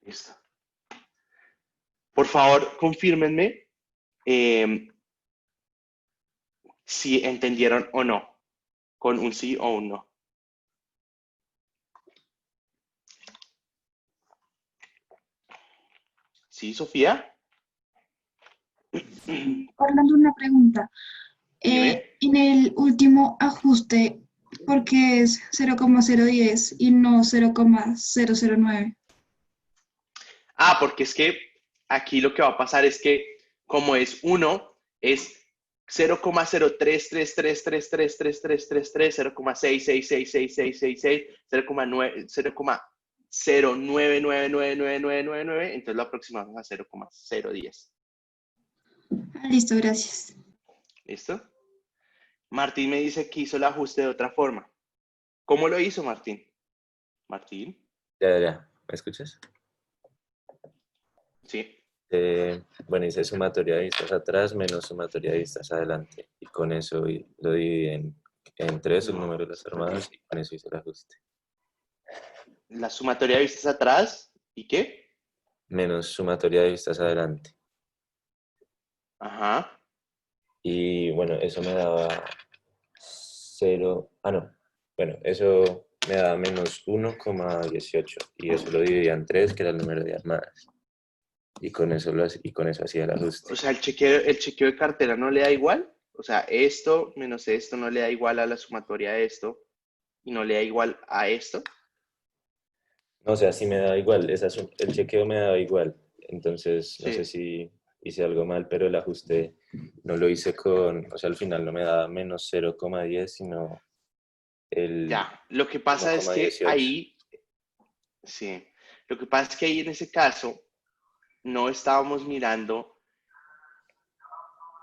Listo. Por favor, confírmenme si entendieron o no, con un sí o un no. ¿Sí, Sofía? Orlando, una pregunta. Dime. En el último ajuste, ¿por qué es 0,010 y no 0,009? Ah, porque es que aquí lo que va a pasar es que como es 1, es 0,03333333333, 0,6666666, 0,9999999, entonces lo aproximamos a 0,010. Ah, listo, gracias. ¿Listo? Martín me dice que hizo el ajuste de otra forma. ¿Cómo lo hizo, Martín? Martín, Ya. ¿Me escuchas? sí. Bueno, hice sumatoria de vistas atrás menos sumatoria de vistas adelante. Y con eso lo dividí en 3 el número de las armadas y con eso hice el ajuste. La sumatoria de vistas atrás, ¿y qué? Menos sumatoria de vistas adelante. Ajá. Y bueno, eso me daba 0. No. Bueno, eso me daba menos 1,18. Y eso lo dividía en 3, que era el número de armadas. Y con eso hacía el ajuste. O sea, el chequeo de cartera no le da igual. O sea, esto menos esto no le da igual a la sumatoria de esto y no le da igual a esto. No, o sea, sí me daba igual. El chequeo me daba igual. Entonces, no sé Sí. si hice algo mal, pero el ajuste no lo hice o sea, al final no me daba menos 0,10, sino el Ya. Lo que pasa es que 1,18. ahí, sí. Lo que pasa es que ahí en ese caso no estábamos mirando,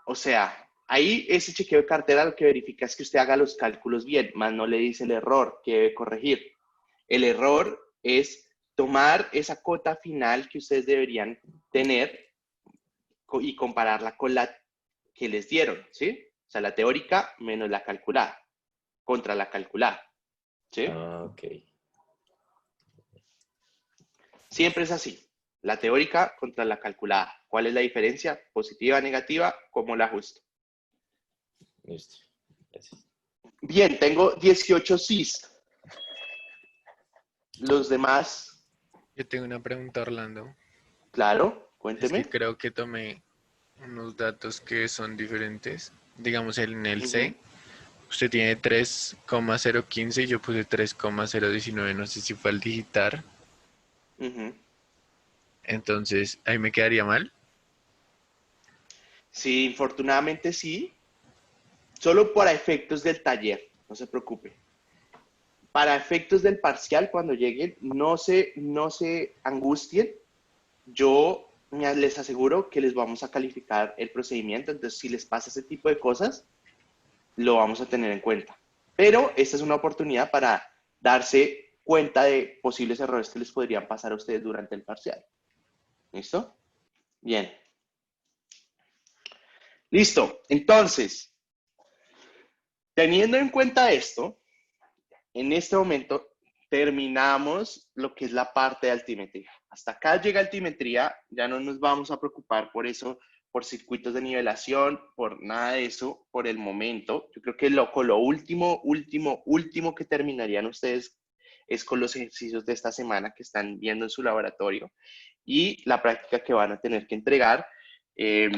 o sea, ahí ese chequeo de cartera lo que verifica es que usted haga los cálculos bien, más no le dice el error que debe corregir. El error es tomar esa cota final que ustedes deberían tener y compararla con la que les dieron, ¿sí? O sea, la teórica menos la calculada, contra la calculada, ¿sí? Ah, ok. Siempre es así. La teórica contra la calculada. ¿Cuál es la diferencia? Positiva, negativa, ¿cómo la ajusto? Listo. Gracias. Bien, tengo 18 sís. Los demás, Yo tengo una pregunta, Orlando. claro, Es que cuénteme. creo que tomé unos datos que son diferentes. Digamos, en el Ujú, C, usted tiene 3,015 y yo puse 3,019. No sé si fue al digitar. ujú. Entonces, ahí me quedaría mal. Sí, infortunadamente sí. Solo para efectos del taller, no se preocupe. Para efectos del parcial, cuando lleguen, no se angustien. Les aseguro que les vamos a calificar el procedimiento, entonces si les pasa ese tipo de cosas, lo vamos a tener en cuenta. Pero esta es una oportunidad para darse cuenta de posibles errores que les podrían pasar a ustedes durante el parcial. ¿Listo? Bien. Listo. Entonces, teniendo en cuenta esto, en este momento terminamos lo que es la parte de altimetría. Hasta acá llega altimetría, ya no nos vamos a preocupar por eso, por circuitos de nivelación, por nada de eso por el momento. Yo creo que con lo último que terminarían ustedes es con los ejercicios de esta semana que están viendo en su laboratorio y la práctica que van a tener que entregar. Eh,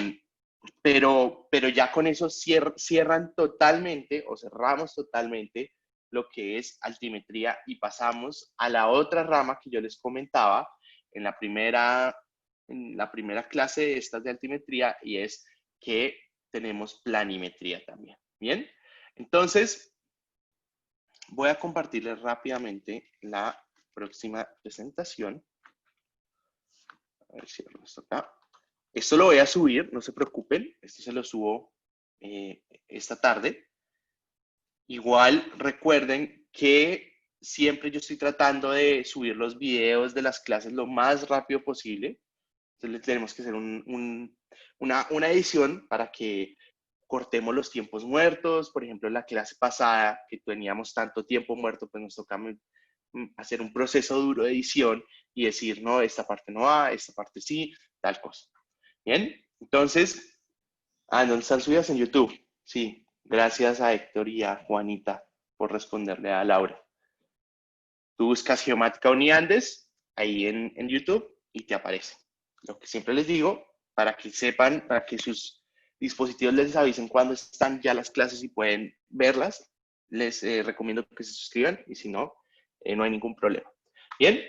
pero ya con eso cierran totalmente o cerramos totalmente lo que es altimetría y pasamos a la otra rama que yo les comentaba en la primera clase de estas de altimetría y es que tenemos planimetría también. Bien, entonces voy a compartirles rápidamente la próxima presentación. A ver si esto acá. Esto lo voy a subir, no se preocupen, esto se lo subo esta tarde. Igual recuerden que siempre yo estoy tratando de subir los videos de las clases lo más rápido posible. Entonces tenemos que hacer una edición para que cortemos los tiempos muertos. Por ejemplo, en la clase pasada que teníamos tanto tiempo muerto, pues nos toca hacer un proceso duro de edición y decir, no, esta parte no va, esta parte sí, tal cosa. Bien, entonces, ¿dónde están subidas? En YouTube. Sí, gracias a Héctor y a Juanita por responderle a Laura. Tú buscas Geomática Uniandes ahí en YouTube y te aparece. Lo que siempre les digo, para que sepan, para que sus dispositivos les avisen cuando están ya las clases y pueden verlas, les recomiendo que se suscriban y si no, no hay ningún problema. Bien,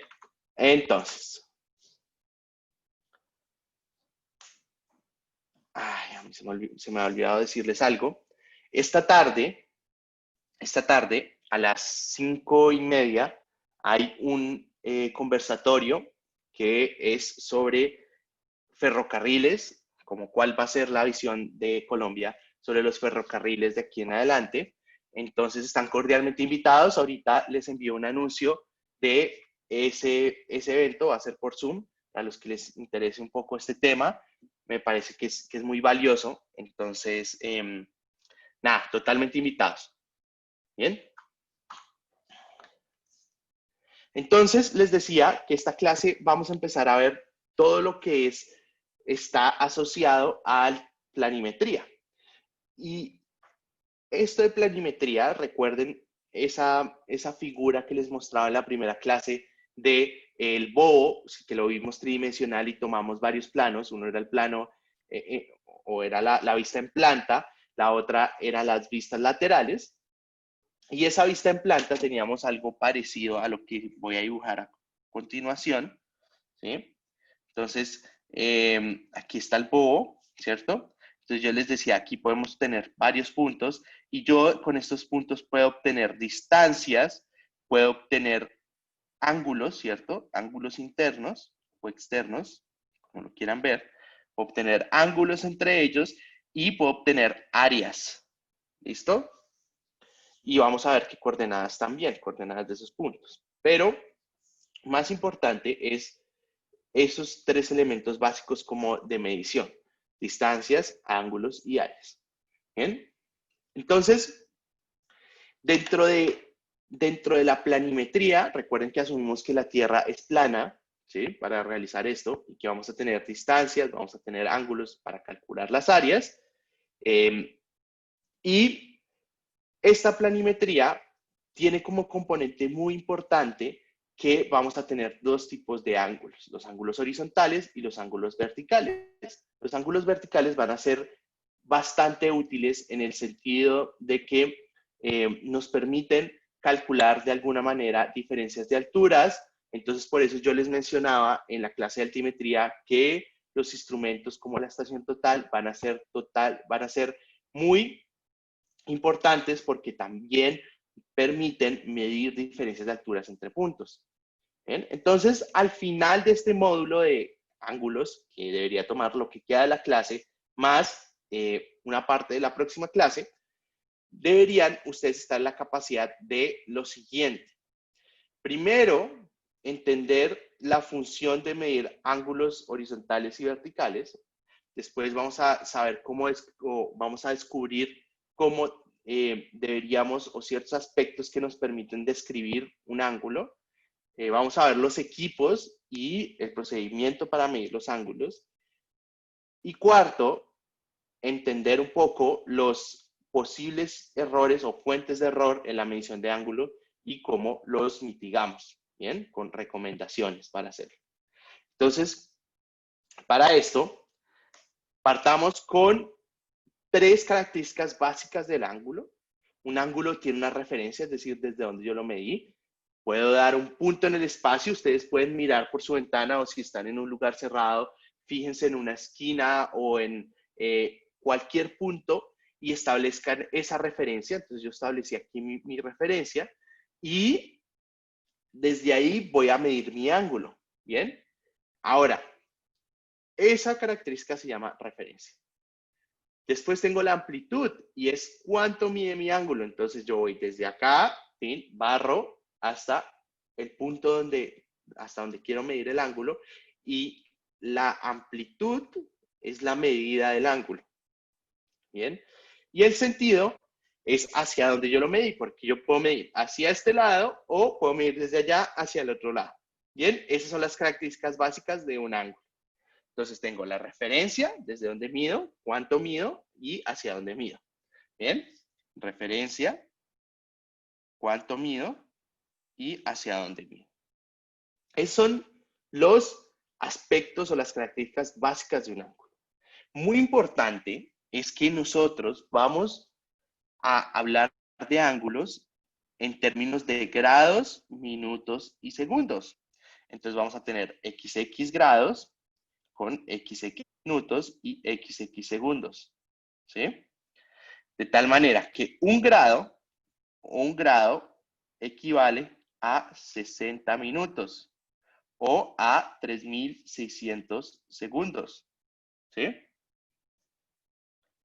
entonces. Ay, a mí se me ha olvidado decirles algo. Esta tarde, a las 5:30, hay un conversatorio que es sobre ferrocarriles, como cuál va a ser la visión de Colombia sobre los ferrocarriles de aquí en adelante. Entonces están cordialmente invitados. Ahorita les envío un anuncio de ese evento, va a ser por Zoom, a los que les interese un poco este tema. Me parece que es muy valioso. Entonces, nada, totalmente invitados. Bien. Entonces, les decía que esta clase vamos a empezar a ver todo lo que está asociado a planimetría. Y esto de planimetría, recuerden esa figura que les mostraba en la primera clase de el bobo, que lo vimos tridimensional y tomamos varios planos. Uno era el plano o era la vista en planta, la otra era las vistas laterales. Y esa vista en planta teníamos algo parecido a lo que voy a dibujar a continuación, ¿sí? Entonces, aquí está el bobo, ¿cierto? Entonces yo les decía, aquí podemos tener varios puntos y yo con estos puntos puedo obtener distancias, puedo obtener ángulos, ¿cierto? Ángulos internos o externos, como lo quieran ver, obtener ángulos entre ellos y puedo obtener áreas, ¿listo? Y vamos a ver qué coordenadas también, coordenadas de esos puntos. Pero más importante es esos tres elementos básicos como de medición: distancias, ángulos y áreas. ¿Bien? Entonces, dentro de la planimetría, recuerden que asumimos que la Tierra es plana, ¿sí? Para realizar esto, y que vamos a tener distancias, vamos a tener ángulos para calcular las áreas. Y esta planimetría tiene como componente muy importante que vamos a tener dos tipos de ángulos: los ángulos horizontales y los ángulos verticales. Los ángulos verticales van a ser bastante útiles en el sentido de que nos permiten calcular de alguna manera diferencias de alturas. Entonces, por eso yo les mencionaba en la clase de altimetría que los instrumentos como la estación total van a ser muy importantes porque también permiten medir diferencias de alturas entre puntos. ¿Bien? Entonces, al final de este módulo de ángulos, que debería tomar lo que queda de la clase, más una parte de la próxima clase, deberían ustedes estar en la capacidad de lo siguiente. Primero, entender la función de medir ángulos horizontales y verticales. Después vamos a saber vamos a descubrir cómo deberíamos, o ciertos aspectos que nos permiten describir un ángulo. Vamos a ver los equipos y el procedimiento para medir los ángulos. Y cuarto, entender un poco los posibles errores o fuentes de error en la medición de ángulo y cómo los mitigamos, ¿bien? Con recomendaciones para hacerlo. Entonces, para esto, partamos con tres características básicas del ángulo. Un ángulo tiene una referencia, es decir, desde donde yo lo medí. Puedo dar un punto en el espacio. Ustedes pueden mirar por su ventana, o si están en un lugar cerrado, fíjense en una esquina o en cualquier punto y establezcan esa referencia. Entonces yo establecí aquí mi referencia y desde ahí voy a medir mi ángulo. ¿Bien? Ahora, esa característica se llama referencia. Después tengo la amplitud y es cuánto mide mi ángulo. Entonces yo voy desde acá, ¿sí? Barro hasta el punto hasta donde quiero medir el ángulo, y la amplitud es la medida del ángulo. Bien. Y el sentido es hacia donde yo lo medí, porque yo puedo medir hacia este lado o puedo medir desde allá hacia el otro lado. Bien, esas son las características básicas de un ángulo. Entonces tengo la referencia, desde donde mido, cuánto mido y hacia dónde mido. Bien, referencia, cuánto mido y hacia dónde mido. Esos son los aspectos o las características básicas de un ángulo. Muy importante es que nosotros vamos a hablar de ángulos en términos de grados, minutos y segundos. Entonces vamos a tener XX grados con XX minutos y XX segundos, ¿sí? De tal manera que un grado equivale a 60 minutos o a 3.600 segundos, ¿sí?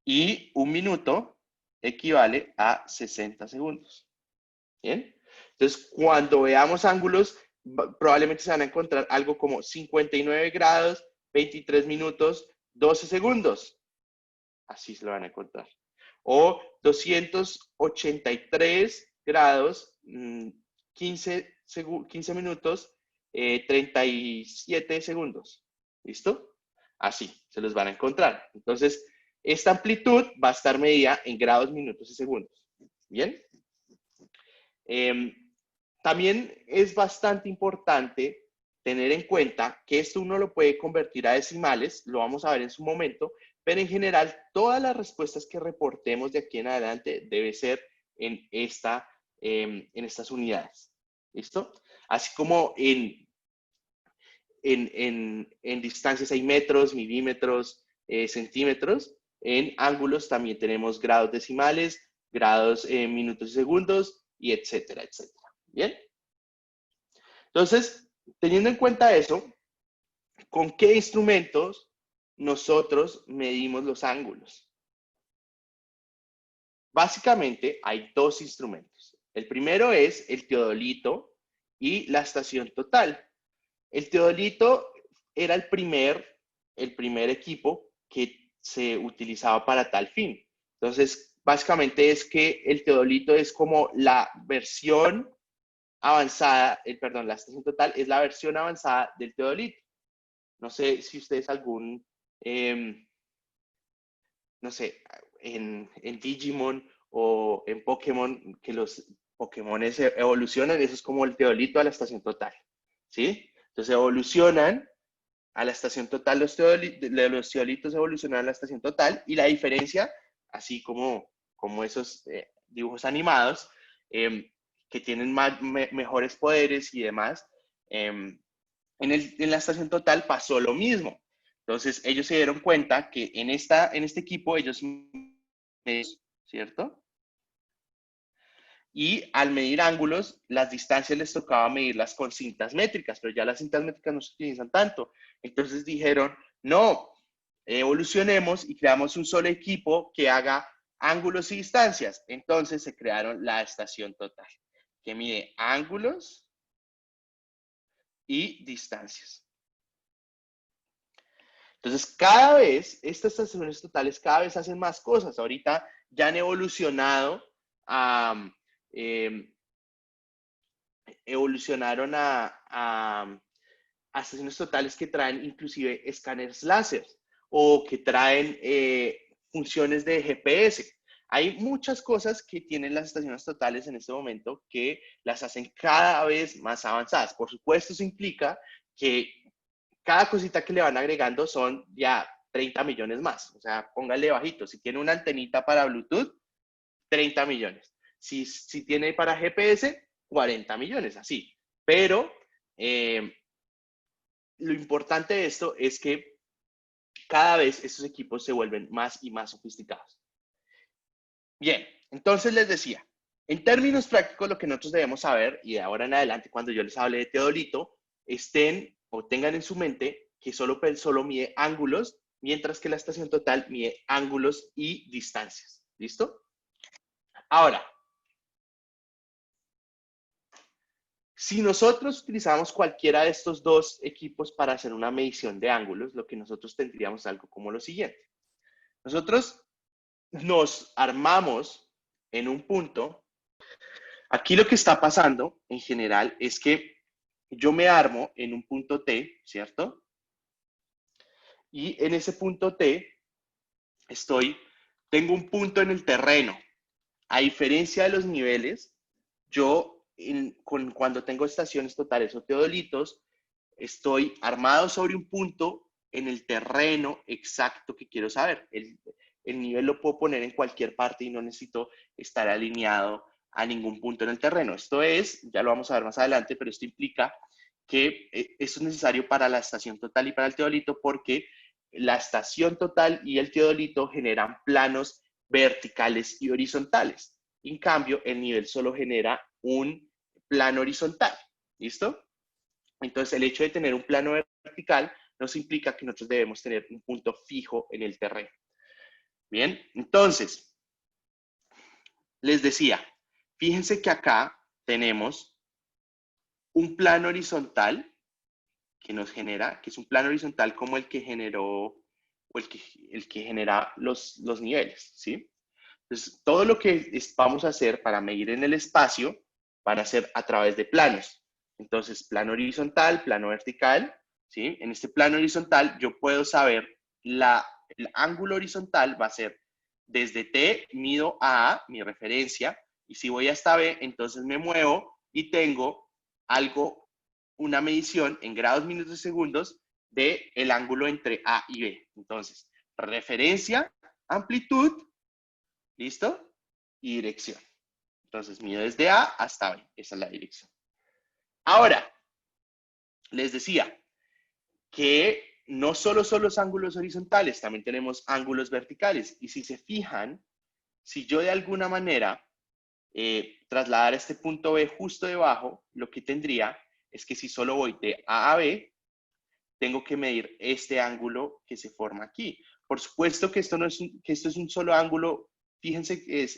Y un minuto equivale a 60 segundos, ¿bien? Entonces, cuando veamos ángulos, probablemente se van a encontrar algo como 59 grados, 23 minutos, 12 segundos. Así se lo van a encontrar. O 283 grados, 15 minutos, 37 segundos. ¿Listo? Así se los van a encontrar. Entonces, esta amplitud va a estar medida en grados, minutos y segundos. ¿Bien? También es bastante importante tener en cuenta que esto uno lo puede convertir a decimales, lo vamos a ver en su momento, pero en general todas las respuestas que reportemos de aquí en adelante debe ser en estas unidades. ¿Listo? Así como en distancias hay metros, milímetros, centímetros, en ángulos también tenemos grados decimales, grados minutos y segundos, y etcétera, etcétera. ¿Bien? Entonces, teniendo en cuenta eso, ¿con qué instrumentos nosotros medimos los ángulos? Básicamente hay dos instrumentos. El primero es el teodolito y la estación total. El teodolito era el primer equipo que se utilizaba para tal fin. Entonces, básicamente es que el teodolito es como la versión avanzada, la estación total es la versión avanzada del teodolito. No sé si ustedes no sé, en Digimon o en Pokémon, que los Pokémones evolucionan, eso es como el teodolito a la estación total, ¿sí? Entonces evolucionan a la estación total, los teodolitos evolucionan a la estación total, y la diferencia, así como esos dibujos animados, que tienen mejores poderes y demás, en la estación total pasó lo mismo. Entonces ellos se dieron cuenta que en este equipo ellos, ¿cierto? Y al medir ángulos, las distancias les tocaba medirlas con cintas métricas, pero ya las cintas métricas no se utilizan tanto. Entonces dijeron, no, evolucionemos y creamos un solo equipo que haga ángulos y distancias. Entonces se crearon la estación total, que mide ángulos y distancias. Entonces, cada vez, estas estaciones totales cada vez hacen más cosas. Ahorita ya han evolucionaron a estaciones totales que traen inclusive escáneres láser o que traen funciones de GPS. Hay muchas cosas que tienen las estaciones totales en este momento que las hacen cada vez más avanzadas. Por supuesto, eso implica que cada cosita que le van agregando son ya 30 millones más. O sea, póngale bajito. Si tiene una antenita para Bluetooth, 30 millones. Si tiene para GPS, 40 millones, así. Pero lo importante de esto es que cada vez estos equipos se vuelven más y más sofisticados. Bien, entonces les decía, en términos prácticos, lo que nosotros debemos saber, y de ahora en adelante, cuando yo les hable de teodolito, estén o tengan en su mente que solo mide ángulos mientras que la estación total mide ángulos y distancias. ¿Listo? Ahora, si nosotros utilizamos cualquiera de estos dos equipos para hacer una medición de ángulos, lo que nosotros tendríamos algo como lo siguiente. Nosotros nos armamos en un punto. Aquí lo que está pasando en general es que yo me armo en un punto T, ¿cierto? Y en ese punto T tengo un punto en el terreno. A diferencia de los niveles, yo cuando tengo estaciones totales o teodolitos, estoy armado sobre un punto en el terreno exacto que quiero saber. El nivel lo puedo poner en cualquier parte y no necesito estar alineado a ningún punto en el terreno. Esto es, ya lo vamos a ver más adelante, pero esto implica que esto es necesario para la estación total y para el teodolito, porque la estación total y el teodolito generan planos verticales y horizontales. En cambio, el nivel solo genera un plano horizontal. ¿Listo? Entonces, el hecho de tener un plano vertical nos implica que nosotros debemos tener un punto fijo en el terreno. Bien, entonces, les decía, fíjense que acá tenemos un plano horizontal que nos genera, que es un plano horizontal como el que generó, o el que genera los niveles, ¿sí? Entonces, todo lo que vamos a hacer para medir en el espacio van a ser a través de planos. Entonces, plano horizontal, plano vertical, ¿sí? En este plano horizontal yo puedo saber el ángulo horizontal va a ser desde T, mido a A, mi referencia, y si voy hasta B, entonces me muevo y tengo una medición en grados, minutos y segundos del ángulo entre A y B. Entonces, referencia, amplitud, ¿listo? Y dirección. Entonces, mido desde A hasta B. Esa es la dirección. Ahora, les decía que no solo son los ángulos horizontales, también tenemos ángulos verticales. Y si se fijan, si yo de alguna manera trasladar este punto B justo debajo, lo que tendría es que si solo voy de A a B, tengo que medir este ángulo que se forma aquí. Por supuesto que esto es un solo ángulo. Fíjense que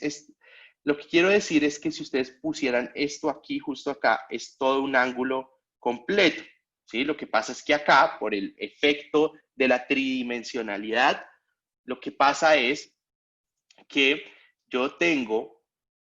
lo que quiero decir es que si ustedes pusieran esto aquí, justo acá, es todo un ángulo completo, ¿sí? Lo que pasa es que acá, por el efecto de la tridimensionalidad, lo que pasa es que yo tengo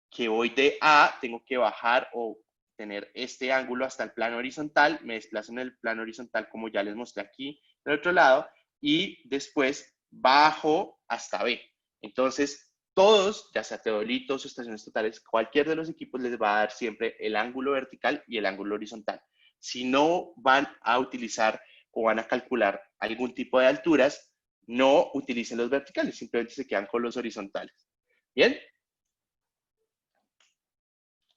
que voy de A, tengo que bajar o tener este ángulo hasta el plano horizontal, me desplazo en el plano horizontal como ya les mostré aquí del otro lado, y después bajo hasta B. Entonces, todos, ya sea teodolitos o estaciones totales, cualquier de los equipos les va a dar siempre el ángulo vertical y el ángulo horizontal. Si no van a utilizar o van a calcular algún tipo de alturas, no utilicen los verticales, simplemente se quedan con los horizontales. ¿Bien?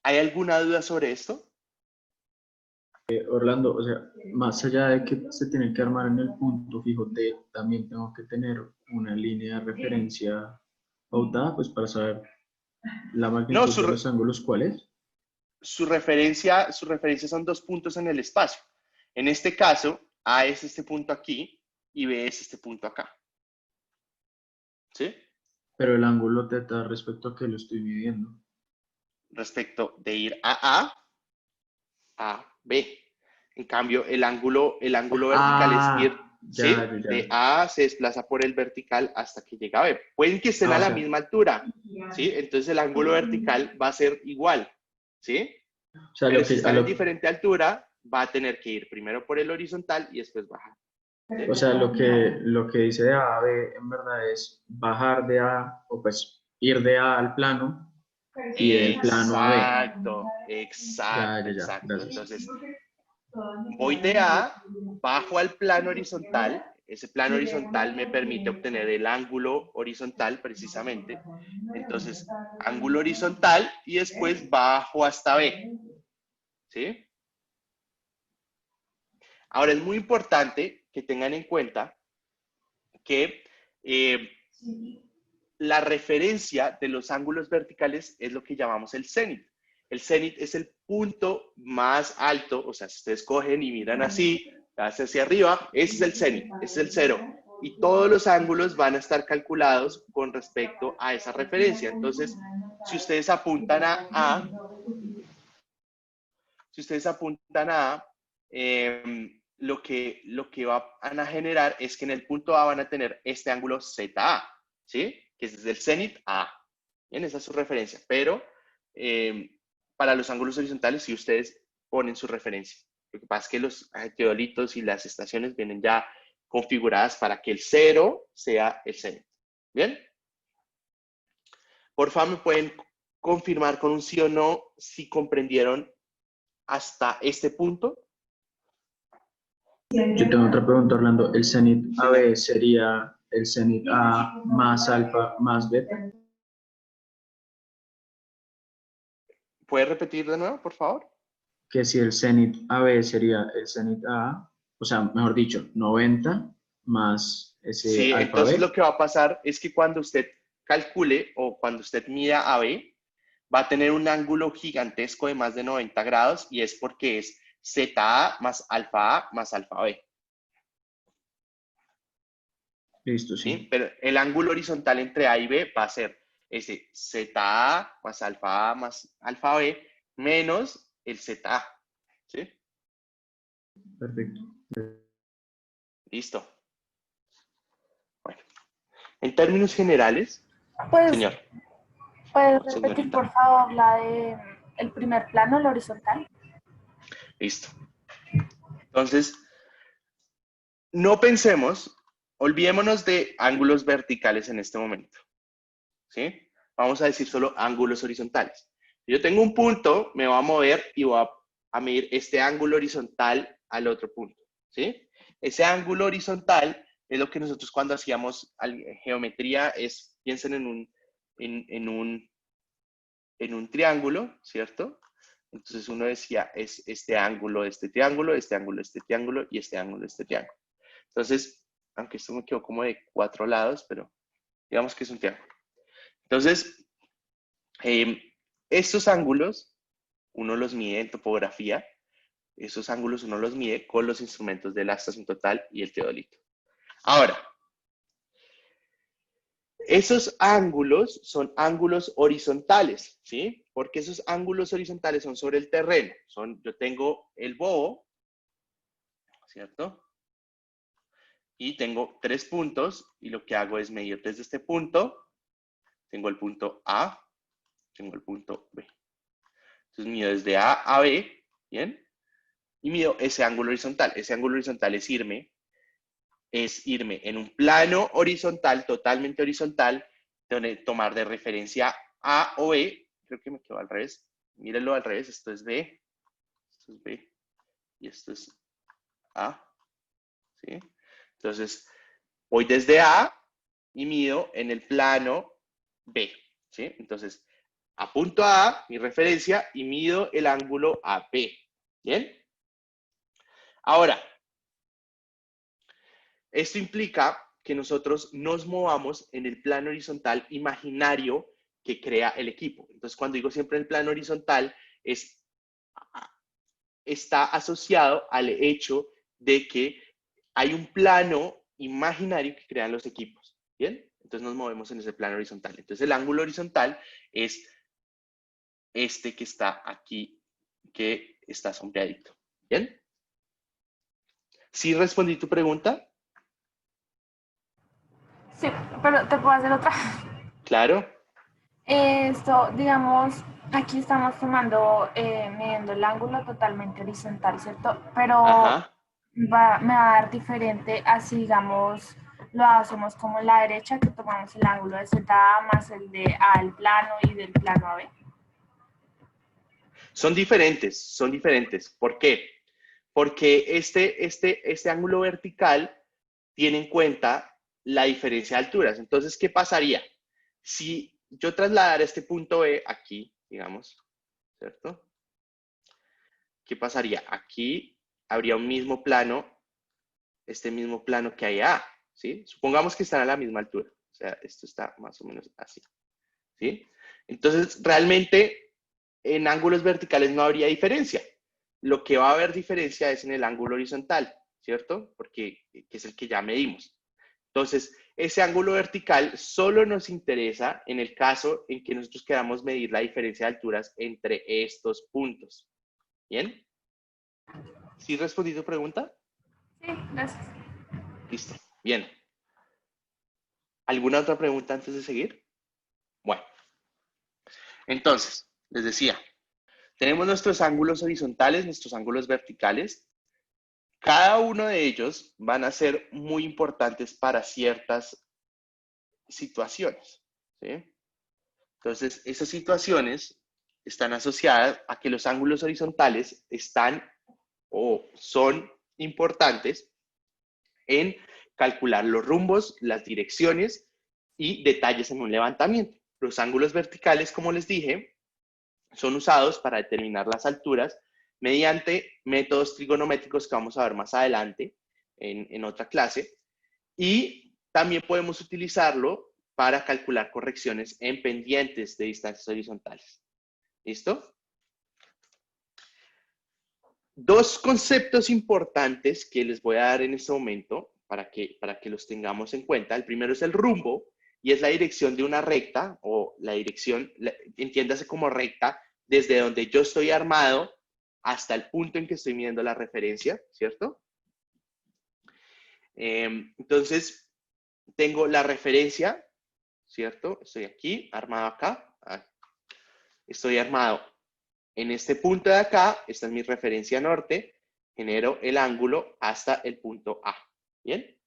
¿Hay alguna duda sobre esto? Orlando, o sea, más allá de que se tiene que armar en el punto fijo T, también tengo que tener una línea de referencia pautada, pues para saber la magnitud de los ángulos, ¿cuál es? Su referencia son dos puntos en el espacio. En este caso, A es este punto aquí y B es este punto acá. ¿Sí? Pero el ángulo teta respecto a qué lo estoy midiendo. Respecto de ir a B. En cambio, el ángulo vertical es ir, ¿sí? Ya. De A se desplaza por el vertical hasta que llega a B. Pueden que estén a la misma altura, ¿sí? Entonces el ángulo vertical va a ser igual, ¿sí? O sea, pero si están en diferente altura, va a tener que ir primero por el horizontal y después bajar. ¿Sí? O sea, lo que dice de A a B en verdad es bajar de A, o pues ir de A al plano y del plano a B. Exacto. Gracias. Entonces, voy de A, bajo al plano horizontal. Ese plano horizontal me permite obtener el ángulo horizontal precisamente. Entonces, ángulo horizontal y después bajo hasta B. ¿Sí? Ahora, es muy importante que tengan en cuenta que la referencia de los ángulos verticales es lo que llamamos el cenit. El cenit es el punto más alto, o sea, si ustedes cogen y miran así, hacia arriba, ese es el cenit, ese es el cero. y todos los ángulos van a estar calculados con respecto a esa referencia. Entonces, si ustedes apuntan a A, lo que van a generar es que en el punto A van a tener este ángulo ZA, ¿sí? Que es desde el cenit a A. Bien, esa es su referencia, pero para los ángulos horizontales, si ustedes ponen su referencia. Lo que pasa es que los teodolitos y las estaciones vienen ya configuradas para que el 0 sea el cenit. ¿Bien? Por favor, ¿me pueden confirmar con un sí o no si comprendieron hasta este punto? Yo tengo otra pregunta, Orlando. ¿El cenit AB sería el cenit A más alfa más beta? ¿Puedes repetir de nuevo, por favor? Que si el cenit AB sería el cenit A, o sea, mejor dicho, 90 más ese Sí, alfa entonces B. lo que va a pasar es que cuando usted calcule o cuando usted mida AB, va a tener un ángulo gigantesco de más de 90 grados y es porque es ZA más alfa B. Listo, ¿Sí? sí. Pero el ángulo horizontal entre A y B va a ser ese ZA más alfa B menos el ZA. ¿Sí? Perfecto. Listo. Bueno, en términos generales, ¿Puedes señor repetir, señorita, por favor, la de el primer plano, el horizontal? listo. Entonces, no pensemos, olvidémonos de ángulos verticales en este momento. ¿Sí? Vamos a decir solo ángulos horizontales. Yo tengo un punto, me voy a mover y voy a medir este ángulo horizontal al otro punto. ¿Sí? Ese ángulo horizontal es lo que nosotros cuando hacíamos geometría piensen en un triángulo, ¿cierto? Entonces uno decía, es este ángulo de este triángulo, este ángulo de este triángulo y este ángulo de este triángulo. Entonces, aunque esto me quedó como de 4 lados, pero digamos que es un triángulo. Entonces, estos ángulos, uno los mide en topografía, esos ángulos uno los mide con los instrumentos de la estación total y el teodolito. Ahora, esos ángulos son ángulos horizontales, ¿sí? Porque esos ángulos horizontales son sobre el terreno. Yo tengo el bobo, ¿cierto? Y tengo 3 puntos y lo que hago es medir desde este punto. Tengo el punto A, tengo el punto B. Entonces mido desde A a B, ¿bien? Y mido ese ángulo horizontal. Ese ángulo horizontal es irme en un plano horizontal, totalmente horizontal, donde tomar de referencia A o B. Creo que me quedó al revés. Mírenlo al revés. Esto es B, esto es B y esto es A. ¿Sí? Entonces, voy desde A y mido en el plano B. ¿Sí? Entonces, apunto a A, mi referencia, y mido el ángulo AB. ¿Bien? Ahora, esto implica que nosotros nos movamos en el plano horizontal imaginario que crea el equipo. Entonces, cuando digo siempre el plano horizontal, está asociado al hecho de que hay un plano imaginario que crean los equipos. ¿Bien? Entonces nos movemos en ese plano horizontal. Entonces el ángulo horizontal es este que está aquí, que está sombreadito. ¿Bien? ¿Sí respondí tu pregunta? Sí, pero ¿te puedo hacer otra? Claro. Esto, digamos, aquí estamos tomando, midiendo el ángulo totalmente horizontal, ¿cierto? Pero Ajá. me va a dar diferente así, digamos, lo hacemos como en la derecha, que tomamos el ángulo de ZA más el de A al plano y del plano a B. Son diferentes. ¿Por qué? Porque este ángulo vertical tiene en cuenta la diferencia de alturas. Entonces, ¿qué pasaría? Si yo trasladara este punto B aquí, digamos, ¿cierto? ¿Qué pasaría? Aquí habría un mismo plano, este mismo plano que hay A, ¿sí? Supongamos que están a la misma altura. O sea, esto está más o menos así, ¿sí? Entonces, realmente, en ángulos verticales no habría diferencia. Lo que va a haber diferencia es en el ángulo horizontal, ¿cierto? Porque que es el que ya medimos. Entonces, ese ángulo vertical solo nos interesa en el caso en que nosotros queramos medir la diferencia de alturas entre estos puntos. ¿Bien? ¿Sí respondí tu pregunta? Sí, gracias. Listo. Bien. ¿Alguna otra pregunta antes de seguir? Bueno. Entonces, les decía, tenemos nuestros ángulos horizontales, nuestros ángulos verticales. Cada uno de ellos van a ser muy importantes para ciertas situaciones, ¿sí? Entonces, esas situaciones están asociadas a que los ángulos horizontales están o son importantes en calcular los rumbos, las direcciones y detalles en un levantamiento. Los ángulos verticales, como les dije, son usados para determinar las alturas mediante métodos trigonométricos que vamos a ver más adelante en otra clase. Y también podemos utilizarlo para calcular correcciones en pendientes de distancias horizontales. ¿Listo? Dos conceptos importantes que les voy a dar en este momento para que los tengamos en cuenta. El primero es el rumbo y es la dirección de una recta o la dirección, entiéndase como recta, desde donde yo estoy armado hasta el punto en que estoy midiendo la referencia, ¿cierto? Entonces, tengo la referencia, ¿cierto? Estoy aquí, armado acá. Estoy armado en este punto de acá, esta es mi referencia norte, genero el ángulo hasta el punto A, ¿bien?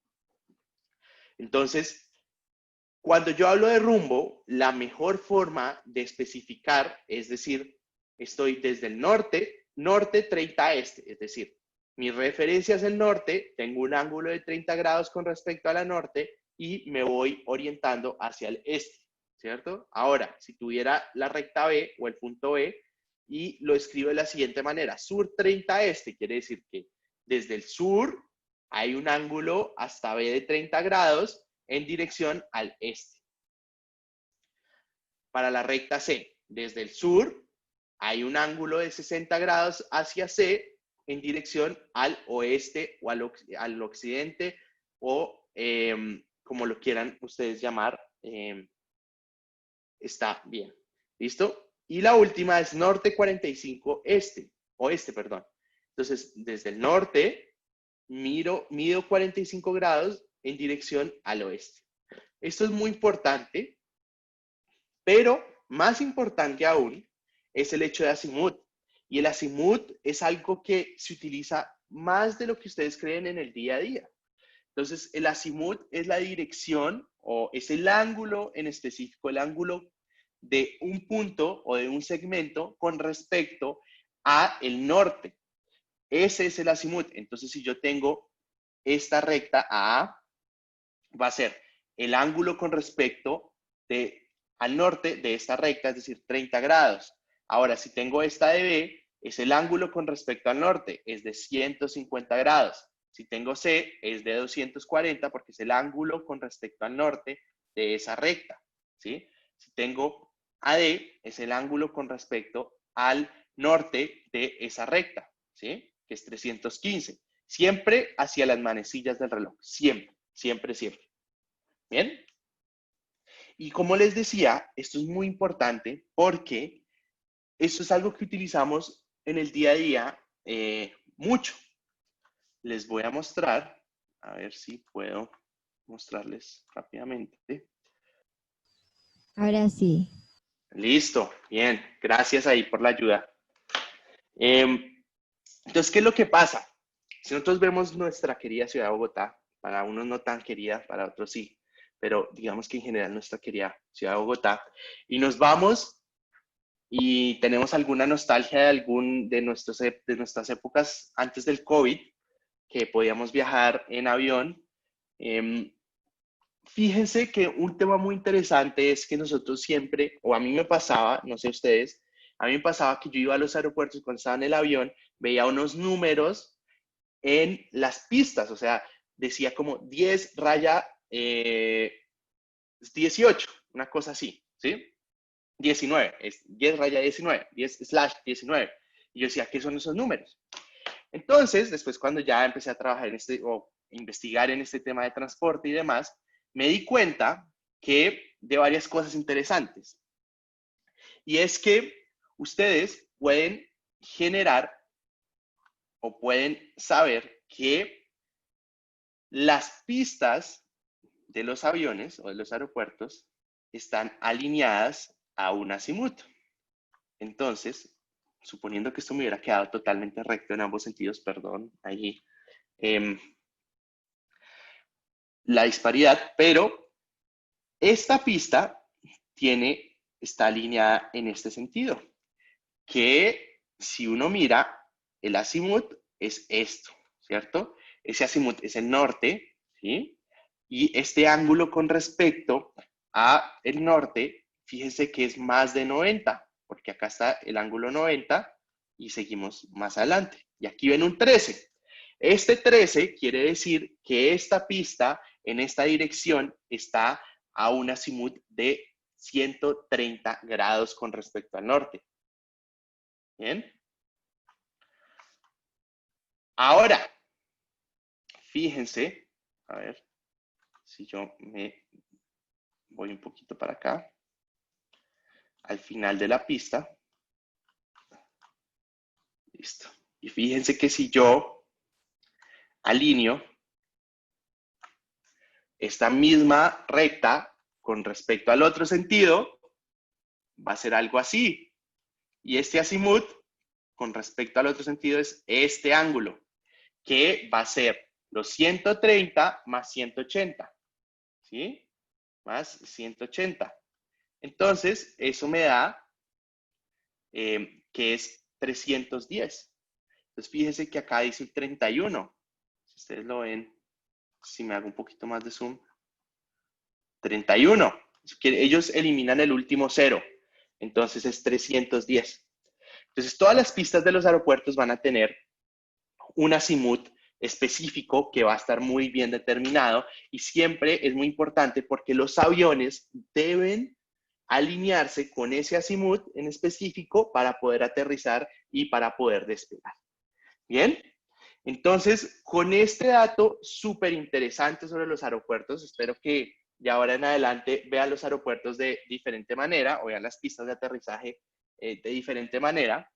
Entonces, cuando yo hablo de rumbo, la mejor forma de especificar es decir, estoy desde el norte 30 a este, es decir, mi referencia es el norte, tengo un ángulo de 30 grados con respecto a la norte y me voy orientando hacia el este, ¿cierto? Ahora, si tuviera la recta B o el punto B y lo escribo de la siguiente manera, sur 30 a este, quiere decir que desde el sur hay un ángulo hasta B de 30 grados en dirección al este. Para la recta C, desde el sur hay un ángulo de 60 grados hacia C en dirección al oeste o al occidente o como lo quieran ustedes llamar, está bien. ¿Listo? Y la última es norte 45 oeste, perdón. Entonces, desde el norte mido 45 grados en dirección al oeste. Esto es muy importante, pero más importante aún es el hecho de azimut. Y el azimut es algo que se utiliza más de lo que ustedes creen en el día a día. Entonces, el azimut es la dirección o es el ángulo en específico, el ángulo de un punto o de un segmento con respecto a el norte. Ese es el azimut. Entonces, si yo tengo esta recta A, va a ser el ángulo con respecto al norte de esta recta, es decir, 30 grados. Ahora, si tengo esta de B, es el ángulo con respecto al norte, es de 150 grados. Si tengo C, es de 240 porque es el ángulo con respecto al norte de esa recta, ¿sí? Si tengo AD, es el ángulo con respecto al norte de esa recta, ¿sí? Que es 315. Siempre hacia las manecillas del reloj, siempre, siempre, siempre. ¿Bien? Y como les decía, esto es muy importante porque esto es algo que utilizamos en el día a día mucho. Les voy a mostrar, a ver si puedo mostrarles rápidamente. Ahora sí. Listo, bien, gracias ahí por la ayuda. Entonces, ¿qué es lo que pasa? Si nosotros vemos nuestra querida ciudad de Bogotá, para unos no tan querida, para otros sí, pero digamos que en general nuestra querida ciudad de Bogotá, y nos vamos y tenemos alguna nostalgia de nuestras épocas antes del COVID, que podíamos viajar en avión. Fíjense que un tema muy interesante es que nosotros siempre, o a mí me pasaba, no sé ustedes, a mí me pasaba que yo iba a los aeropuertos cuando estaba en el avión, veía unos números en las pistas, o sea, decía como 10 raya 18, una cosa así, ¿sí? 19, es 10 raya 19, 10/19. Y yo decía, ¿qué son esos números? Entonces, después cuando ya empecé a trabajar investigar en este tema de transporte y demás, me di cuenta que de varias cosas interesantes. Y es que ustedes pueden generar o pueden saber que las pistas de los aviones o de los aeropuertos están alineadas a un azimut. Entonces, suponiendo que esto me hubiera quedado totalmente recto en ambos sentidos, perdón, ahí la disparidad, pero esta pista está alineada en este sentido, que si uno mira, el azimut es esto, ¿cierto? Ese azimut es el norte, ¿sí? Y este ángulo con respecto a el norte, fíjense que es más de 90, porque acá está el ángulo 90 y seguimos más adelante. Y aquí ven un 13. Este 13 quiere decir que esta pista en esta dirección está a un azimut de 130 grados con respecto al norte. ¿Bien? Ahora, fíjense, a ver si yo me voy un poquito para acá, al final de la pista. Listo. Y fíjense que si yo alineo esta misma recta con respecto al otro sentido, va a ser algo así. Y este azimut con respecto al otro sentido es este ángulo, que va a ser los 130 más 180, ¿sí? Más 180. Entonces, eso me da que es 310. Entonces, fíjense que acá dice 31. Si ustedes lo ven, si me hago un poquito más de zoom, 31. Ellos eliminan el último cero. Entonces, es 310. Entonces, todas las pistas de los aeropuertos van a tener un azimut específico que va a estar muy bien determinado y siempre es muy importante porque los aviones deben alinearse con ese azimut en específico para poder aterrizar y para poder despegar. ¿Bien? Entonces, con este dato súper interesante sobre los aeropuertos, espero que de ahora en adelante vean los aeropuertos de diferente manera o vean las pistas de aterrizaje de diferente manera.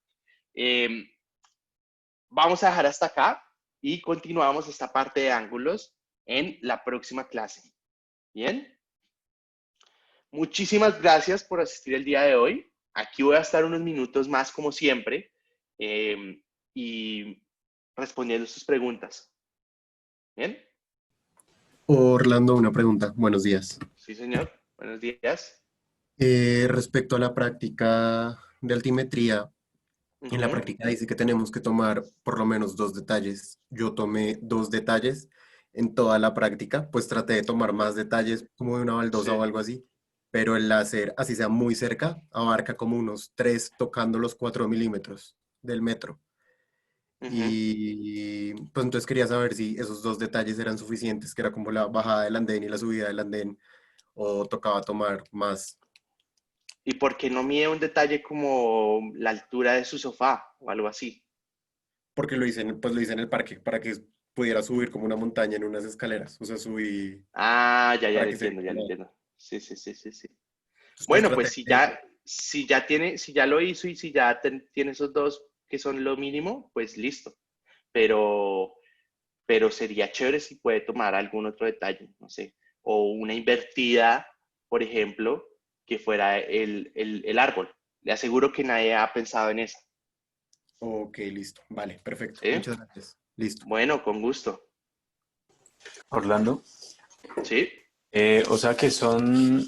Vamos a dejar hasta acá y continuamos esta parte de ángulos en la próxima clase. ¿Bien? Muchísimas gracias por asistir el día de hoy. Aquí voy a estar unos minutos más como siempre y respondiendo sus preguntas. ¿Bien? Orlando, una pregunta. Buenos días. Sí, señor. Buenos días. Respecto a la práctica de altimetría, en la práctica dice que tenemos que tomar por lo menos 2 detalles. Yo tomé 2 detalles en toda la práctica, pues traté de tomar más detalles como de una baldosa o algo así, pero el láser, así sea muy cerca, abarca como unos 3 tocando los 4 milímetros del metro. Y pues entonces quería saber si esos 2 detalles eran suficientes, que era como la bajada del andén y la subida del andén, o tocaba tomar más. ¿Y por qué no mide un detalle como la altura de su sofá o algo así? Porque lo hice en el parque, para que pudiera subir como una montaña en unas escaleras. O sea, subí. Ah, ya para lo que se entiendo, ya lo viera. entiendo. Sí, sí, sí, sí, sí. Pues Bueno, traté pues si ya lo hizo y si ya tiene esos 2 que son lo mínimo, pues listo. Pero sería chévere si puede tomar algún otro detalle, no sé, o una invertida, por ejemplo, que fuera el árbol. Le aseguro que nadie ha pensado en eso. Ok, listo. Vale, perfecto. ¿Sí? Muchas gracias. Listo. Bueno, con gusto. Orlando. Sí. O sea que son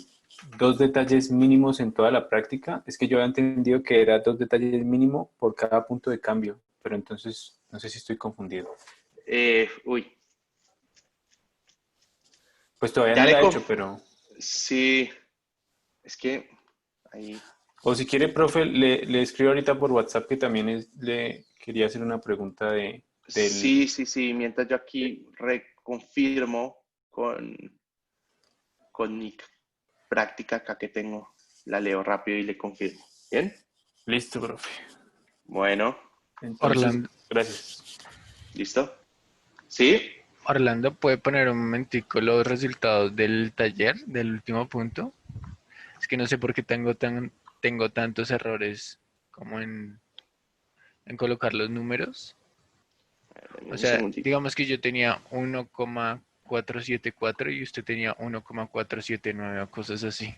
2 detalles mínimos en toda la práctica. Es que yo había entendido que era 2 detalles mínimo por cada punto de cambio, pero entonces no sé si estoy confundido. Uy. Pues todavía Ya no le la he hecho, pero... Sí, es que ahí... O si quiere, profe, le escribo ahorita por WhatsApp que también le quería hacer una pregunta del... Sí, mientras yo aquí reconfirmo con mi práctica acá que tengo, la leo rápido y le confirmo. ¿Bien? Listo, profe. Bueno. Entonces, Orlando. gracias. ¿Listo? ¿Sí? Orlando, ¿puede poner un momentico los resultados del taller, del último punto? Es que no sé por qué tengo tantos errores como en colocar los números. Dame O un sea, segundito. digamos que yo tenía 1,474 y usted tenía 1,479 o cosas así.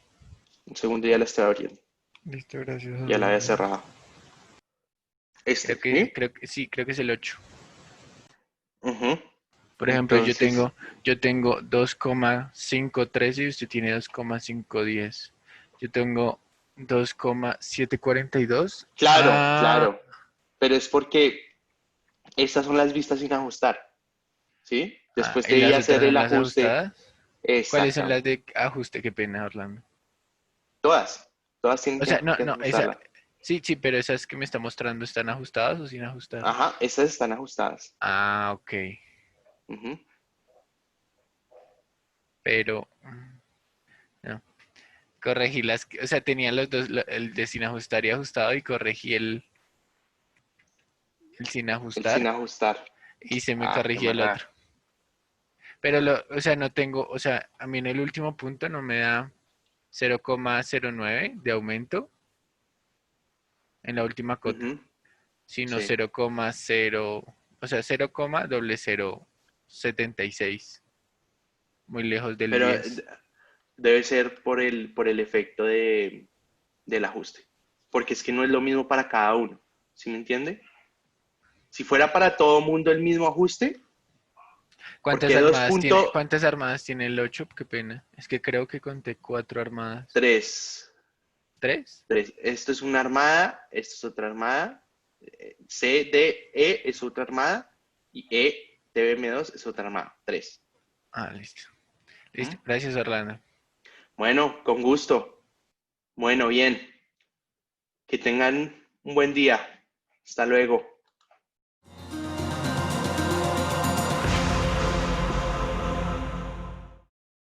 Un segundo, ya la estoy abriendo. Listo, gracias. Ya la había Orlando. cerrado. Creo ¿Sí? que sí, creo que es el 8. Ujú. Por ejemplo, Entonces, yo tengo 2,513 y usted tiene 2,510. Yo tengo 2,742. claro, Ah, claro. Pero es porque estas son las vistas sin ajustar. ¿Sí? Después ¿y debí las hacer otras el son las ajuste. ajustadas? ¿Cuáles son las Exactamente. de ajuste? Qué pena, Orlando. Todas. Todas tienen O sea, que no, esa, ajustarla. sí, sí, pero esas que me está mostrando, ¿están ajustadas o sin ajustar? Ajá, estas están ajustadas. Ah, ok. Ujú. Pero, no. Corregí o sea, tenía los dos, el de sin ajustar y ajustado y corregí el sin El sin ajustar ajustar. y se me Ah, qué corrigió el embarrada. otro. Pero, o sea, no tengo, o sea, a mí en el último punto no me da 0,09 de aumento en la última cota, Ujú. sino Sí. 0,0, o sea, 0,0076, muy lejos del Pero 10. debe ser por el efecto del ajuste. Porque es que no es lo mismo para cada uno. ¿Sí me entiende? Si fuera para todo mundo el mismo ajuste, porque ¿Cuántas armadas tiene el 8? Qué pena. Es que creo que conté 4 armadas. 2.3. ¿3? 3. Esto es una armada, esto es otra armada. C, D, E es otra armada. Y E, D, M2 es otra armada. 3. Ah, listo. Listo. Gracias, Orlando. Bueno, con gusto. Bueno, bien. Que tengan un buen día. Hasta luego.